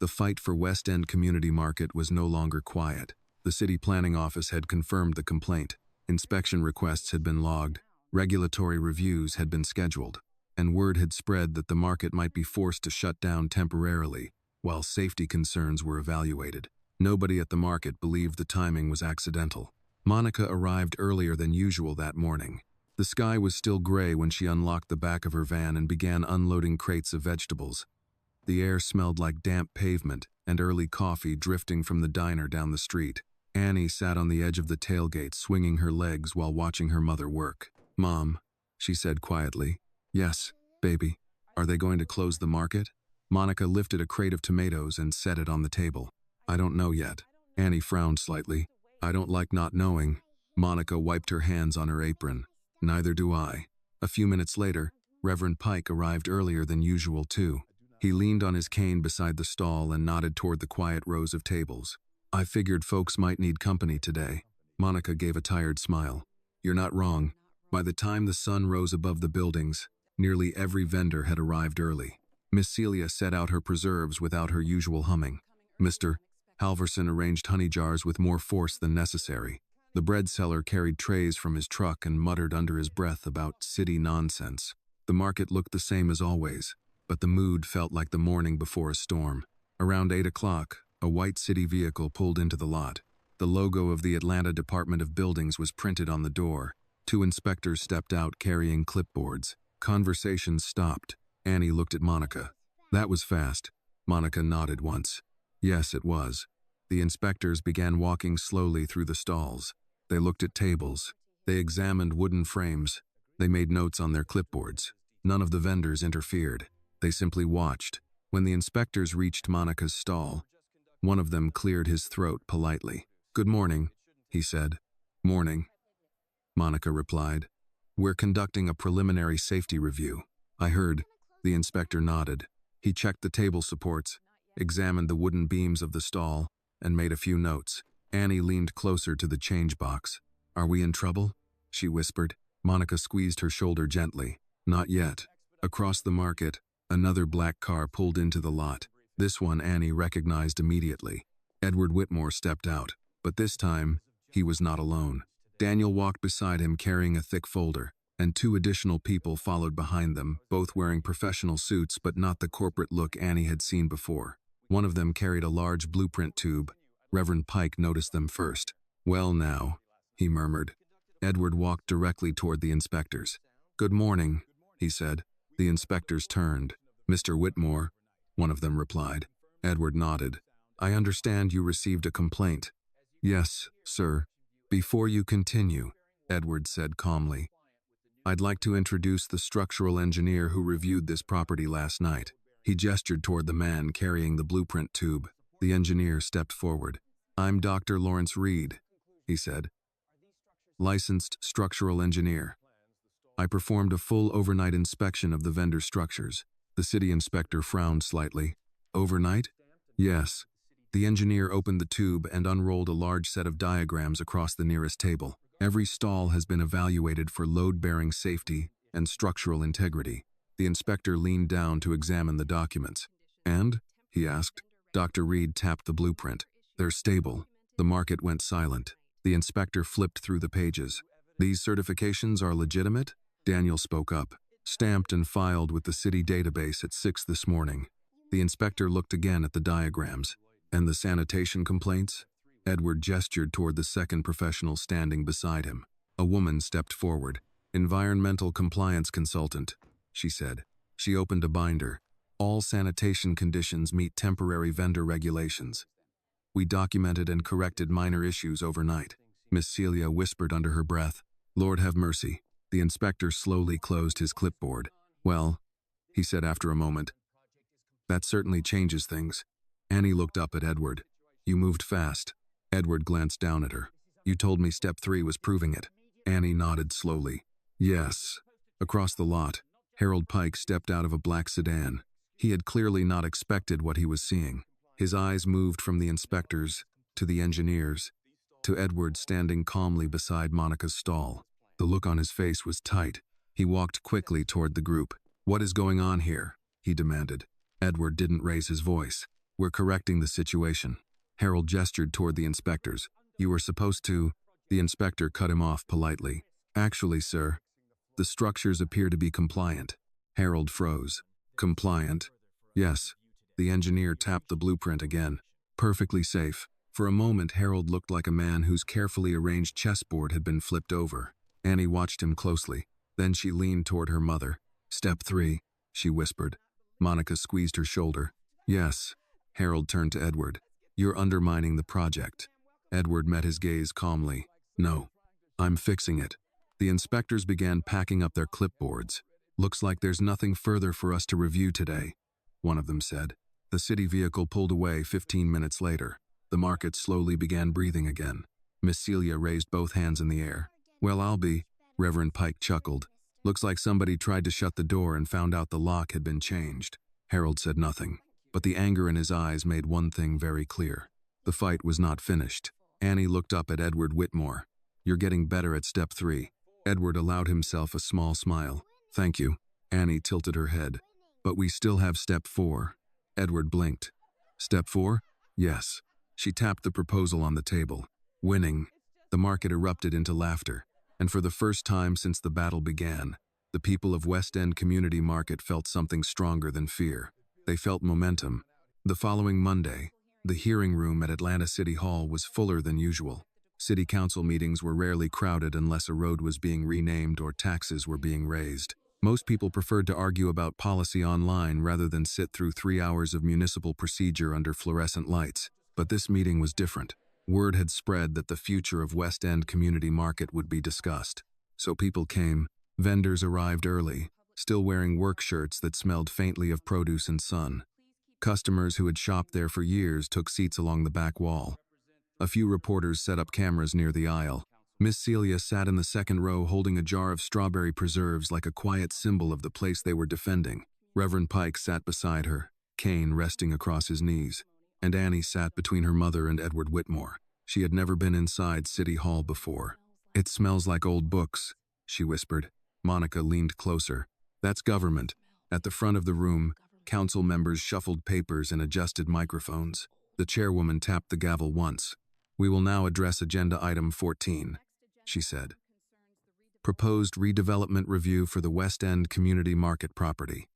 the fight for West End Community Market was no longer quiet. The city planning office had confirmed the complaint. Inspection requests had been logged, regulatory reviews had been scheduled, and word had spread that the market might be forced to shut down temporarily while safety concerns were evaluated. Nobody at the market believed the timing was accidental. Monica arrived earlier than usual that morning. The sky was still gray when she unlocked the back of her van and began unloading crates of vegetables. The air smelled like damp pavement and early coffee drifting from the diner down the street. Annie sat on the edge of the tailgate swinging her legs while watching her mother work. Mom, she said quietly. Yes, baby. Are they going to close the market? Monica lifted a crate of tomatoes and set it on the table. I don't know yet. Annie frowned slightly. I don't like not knowing. Monica wiped her hands on her apron. Neither do I. A few minutes later, Reverend Pike arrived earlier than usual too. He leaned on his cane beside the stall and nodded toward the quiet rows of tables. I figured folks might need company today. Monica gave a tired smile. You're not wrong. By the time the sun rose above the buildings, nearly every vendor had arrived early. Miss Celia set out her preserves without her usual humming. Mr. Halverson arranged honey jars with more force than necessary. The bread seller carried trays from his truck and muttered under his breath about city nonsense. The market looked the same as always, but the mood felt like the morning before a storm. Around 8 o'clock, a white city vehicle pulled into the lot. The logo of the Atlanta Department of Buildings was printed on the door. 2 inspectors stepped out carrying clipboards. Conversations stopped. Annie looked at Monica. That was fast. Monica nodded once. Yes, it was. The inspectors began walking slowly through the stalls. They looked at tables. They examined wooden frames. They made notes on their clipboards. None of the vendors interfered. They simply watched. When the inspectors reached Monica's stall, one of them cleared his throat politely. Good morning, he said. Morning, Monica replied. We're conducting a preliminary safety review. I heard. The inspector nodded. He checked the table supports, examined the wooden beams of the stall, and made a few notes. Annie leaned closer to the change box. Are we in trouble? She whispered. Monica squeezed her shoulder gently. Not yet. Across the market, another black car pulled into the lot. This one Annie recognized immediately. Edward Whitmore stepped out, but this time, he was not alone. Daniel walked beside him carrying a thick folder, and 2 additional people followed behind them, both wearing professional suits but not the corporate look Annie had seen before. One of them carried a large blueprint tube. Reverend Pike noticed them first. Well now, he murmured. Edward walked directly toward the inspectors. Good morning, he said. The inspectors turned. Mr. Whitmore, one of them replied. Edward nodded. I understand you received a complaint. Yes, sir. Before you continue, Edward said calmly, I'd like to introduce the structural engineer who reviewed this property last night. He gestured toward the man carrying the blueprint tube. The engineer stepped forward. I'm Dr. Lawrence Reed, he said. Licensed structural engineer. I performed a full overnight inspection of the vendor structures. The city inspector frowned slightly. Overnight? Yes. The engineer opened the tube and unrolled a large set of diagrams across the nearest table. Every stall has been evaluated for load-bearing safety and structural integrity. The inspector leaned down to examine the documents. And? He asked. Dr. Reed tapped the blueprint. They're stable. The market went silent. The inspector flipped through the pages. These certifications are legitimate? Daniel spoke up. Stamped and filed with the city database at 6 this morning. The inspector looked again at the diagrams. And the sanitation complaints? Edward gestured toward the second professional standing beside him. A woman stepped forward. Environmental compliance consultant, she said. She opened a binder. All sanitation conditions meet temporary vendor regulations. We documented and corrected minor issues overnight. Miss Celia whispered under her breath. Lord have mercy. The inspector slowly closed his clipboard. Well, he said after a moment. That certainly changes things. Annie looked up at Edward. You moved fast. Edward glanced down at her. You told me step 3 was proving it. Annie nodded slowly. Yes. Across the lot, Harold Pike stepped out of a black sedan. He had clearly not expected what he was seeing. His eyes moved from the inspectors to the engineers, to Edward standing calmly beside Monica's stall. The look on his face was tight. He walked quickly toward the group. What is going on here? He demanded. Edward didn't raise his voice. We're correcting the situation. Harold gestured toward the inspectors. You were supposed to... The inspector cut him off politely. Actually, sir, the structures appear to be compliant. Harold froze. Compliant? Yes. The engineer tapped the blueprint again. Perfectly safe. For a moment, Harold looked like a man whose carefully arranged chessboard had been flipped over. Annie watched him closely. Then she leaned toward her mother. Step 3, she whispered. Monica squeezed her shoulder. Yes. Harold turned to Edward. You're undermining the project. Edward met his gaze calmly. No. I'm fixing it. The inspectors began packing up their clipboards. Looks like there's nothing further for us to review today, one of them said. The city vehicle pulled away 15 minutes later. The market slowly began breathing again. Miss Celia raised both hands in the air. Well, I'll be, Reverend Pike chuckled. Looks like somebody tried to shut the door and found out the lock had been changed. Harold said nothing, but the anger in his eyes made one thing very clear. The fight was not finished. Annie looked up at Edward Whitmore. You're getting better at step 3. Edward allowed himself a small smile. Thank you. Annie tilted her head. But we still have step 4. Edward blinked. Step 4? Yes. She tapped the proposal on the table. Winning. The market erupted into laughter. And for the first time since the battle began, the people of West End Community Market felt something stronger than fear. They felt momentum. The following Monday, the hearing room at Atlanta City Hall was fuller than usual. City council meetings were rarely crowded unless a road was being renamed or taxes were being raised. Most people preferred to argue about policy online rather than sit through 3 hours of municipal procedure under fluorescent lights. But this meeting was different. Word had spread that the future of West End Community Market would be discussed. So people came. Vendors arrived early, still wearing work shirts that smelled faintly of produce and sun. Customers who had shopped there for years took seats along the back wall. A few reporters set up cameras near the aisle. Miss Celia sat in the second row holding a jar of strawberry preserves like a quiet symbol of the place they were defending. Reverend Pike sat beside her, cane resting across his knees, and Annie sat between her mother and Edward Whitmore. She had never been inside City Hall before. It smells like old books, she whispered. Monica leaned closer. That's government. At the front of the room, council members shuffled papers and adjusted microphones. The chairwoman tapped the gavel once. We will now address agenda item 14, she said. Proposed redevelopment review for the West End Community Market property.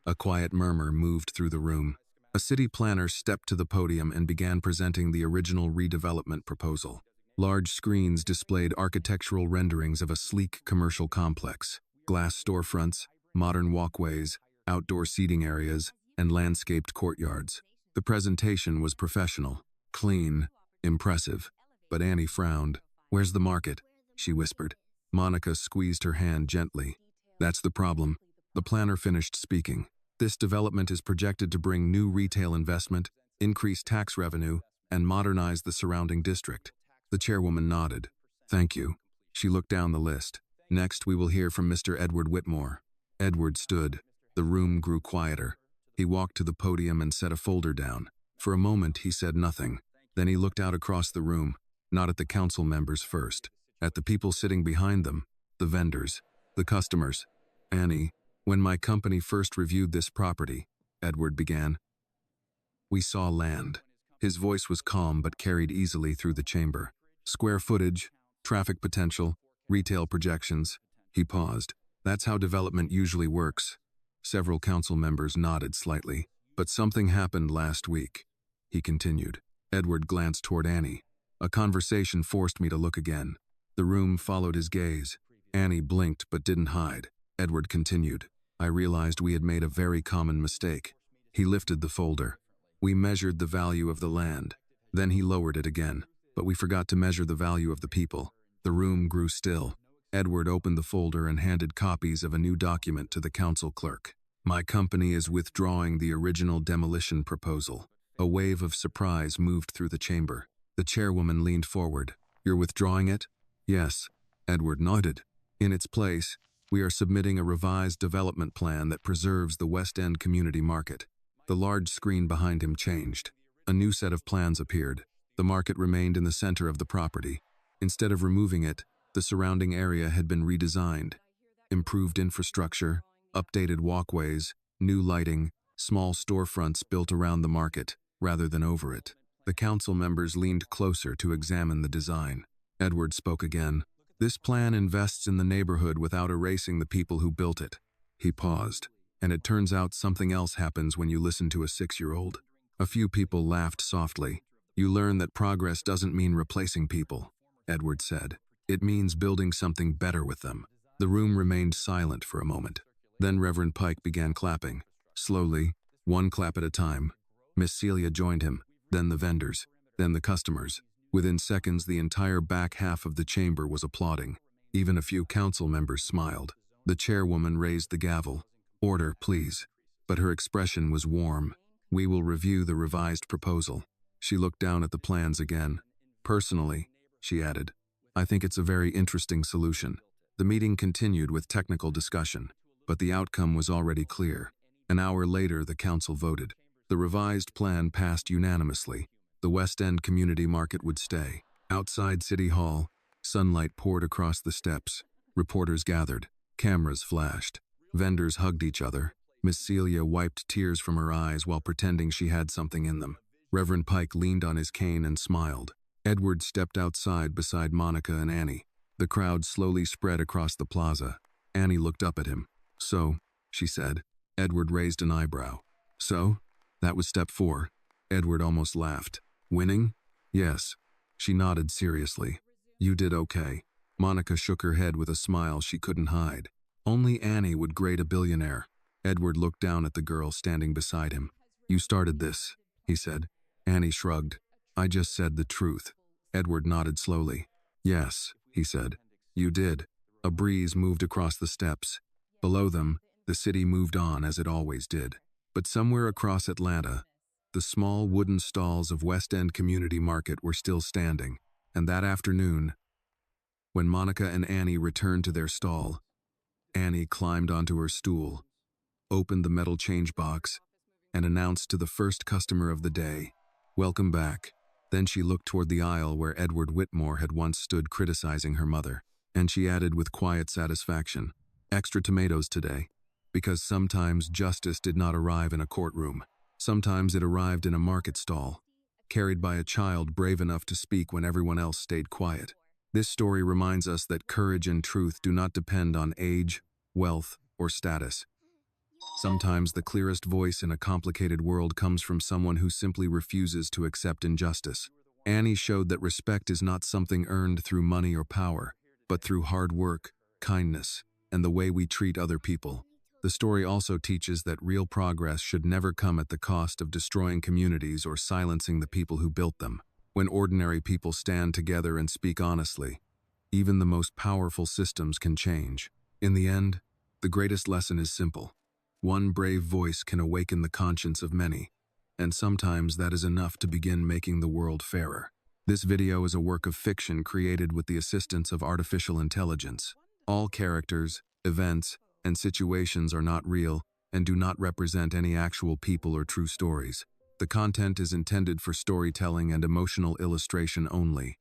A quiet murmur moved through the room. A city planner stepped to the podium and began presenting the original redevelopment proposal. Large screens displayed architectural renderings of a sleek commercial complex, glass storefronts, modern walkways, outdoor seating areas, and landscaped courtyards. The presentation was professional, clean, impressive, but Annie frowned. Where's the market? She whispered. Monica squeezed her hand gently. That's the problem. The planner finished speaking. This development is projected to bring new retail investment, increase tax revenue, and modernize the surrounding district. The chairwoman nodded. Thank you. She looked down the list. Next, we will hear from Mr. Edward Whitmore. Edward stood. The room grew quieter. He walked to the podium and set a folder down. For a moment, he said nothing. Then he looked out across the room, not at the council members first, at the people sitting behind them, the vendors, the customers. Annie, when my company first reviewed this property, Edward began, we saw land. His voice was calm but carried easily through the chamber. Square footage, traffic potential, retail projections. He paused. That's how development usually works. Several council members nodded slightly. But something happened last week, he continued. Edward glanced toward Annie. A conversation forced me to look again. The room followed his gaze. Annie blinked but didn't hide. Edward continued. I realized we had made a very common mistake. He lifted the folder. We measured the value of the land. Then he lowered it again. But we forgot to measure the value of the people. The room grew still. Edward opened the folder and handed copies of a new document to the council clerk. My company is withdrawing the original demolition proposal. A wave of surprise moved through the chamber. The chairwoman leaned forward. You're withdrawing it? Yes. Edward nodded. In its place, we are submitting a revised development plan that preserves the West End community market. The large screen behind him changed. A new set of plans appeared. The market remained in the center of the property. Instead of removing it, the surrounding area had been redesigned. Improved infrastructure, updated walkways, new lighting, small storefronts built around the market, rather than over it. The council members leaned closer to examine the design. Edward spoke again. This plan invests in the neighborhood without erasing the people who built it. He paused. And it turns out something else happens when you listen to a 6-year-old. A few people laughed softly. You learn that progress doesn't mean replacing people, Edward said. It means building something better with them. The room remained silent for a moment. Then Reverend Pike began clapping. Slowly, one clap at a time. Miss Celia joined him, then the vendors, then the customers. Within seconds, the entire back half of the chamber was applauding. Even a few council members smiled. The chairwoman raised the gavel. Order, please. But her expression was warm. We will review the revised proposal. She looked down at the plans again. Personally, she added, I think it's a very interesting solution. The meeting continued with technical discussion, but the outcome was already clear. An hour later, the council voted. The revised plan passed unanimously. The West End community market would stay. Outside City Hall, sunlight poured across the steps. Reporters gathered. Cameras flashed. Vendors hugged each other. Miss Celia wiped tears from her eyes while pretending she had something in them. Reverend Pike leaned on his cane and smiled. Edward stepped outside beside Monica and Annie. The crowd slowly spread across the plaza. Annie looked up at him. So, she said. Edward raised an eyebrow. So? That was step 4. Edward almost laughed. Winning? Yes. She nodded seriously. You did okay. Monica shook her head with a smile she couldn't hide. Only Annie would grade a billionaire. Edward looked down at the girl standing beside him. You started this, he said. Annie shrugged. I just said the truth. Edward nodded slowly. Yes, he said. You did. A breeze moved across the steps. Below them, the city moved on as it always did. But somewhere across Atlanta, the small wooden stalls of West End Community Market were still standing. And that afternoon, when Monica and Annie returned to their stall, Annie climbed onto her stool, opened the metal change box, and announced to the first customer of the day, "Welcome back." Then she looked toward the aisle where Edward Whitmore had once stood criticizing her mother, and she added with quiet satisfaction, "Extra tomatoes today." Because sometimes justice did not arrive in a courtroom. Sometimes it arrived in a market stall, carried by a child brave enough to speak when everyone else stayed quiet. This story reminds us that courage and truth do not depend on age, wealth, or status. Sometimes the clearest voice in a complicated world comes from someone who simply refuses to accept injustice. Annie showed that respect is not something earned through money or power, but through hard work, kindness, and the way we treat other people. The story also teaches that real progress should never come at the cost of destroying communities or silencing the people who built them. When ordinary people stand together and speak honestly, even the most powerful systems can change. In the end, the greatest lesson is simple. One brave voice can awaken the conscience of many, and sometimes that is enough to begin making the world fairer. This video is a work of fiction created with the assistance of artificial intelligence. All characters, events, and situations are not real and do not represent any actual people or true stories. The content is intended for storytelling and emotional illustration only.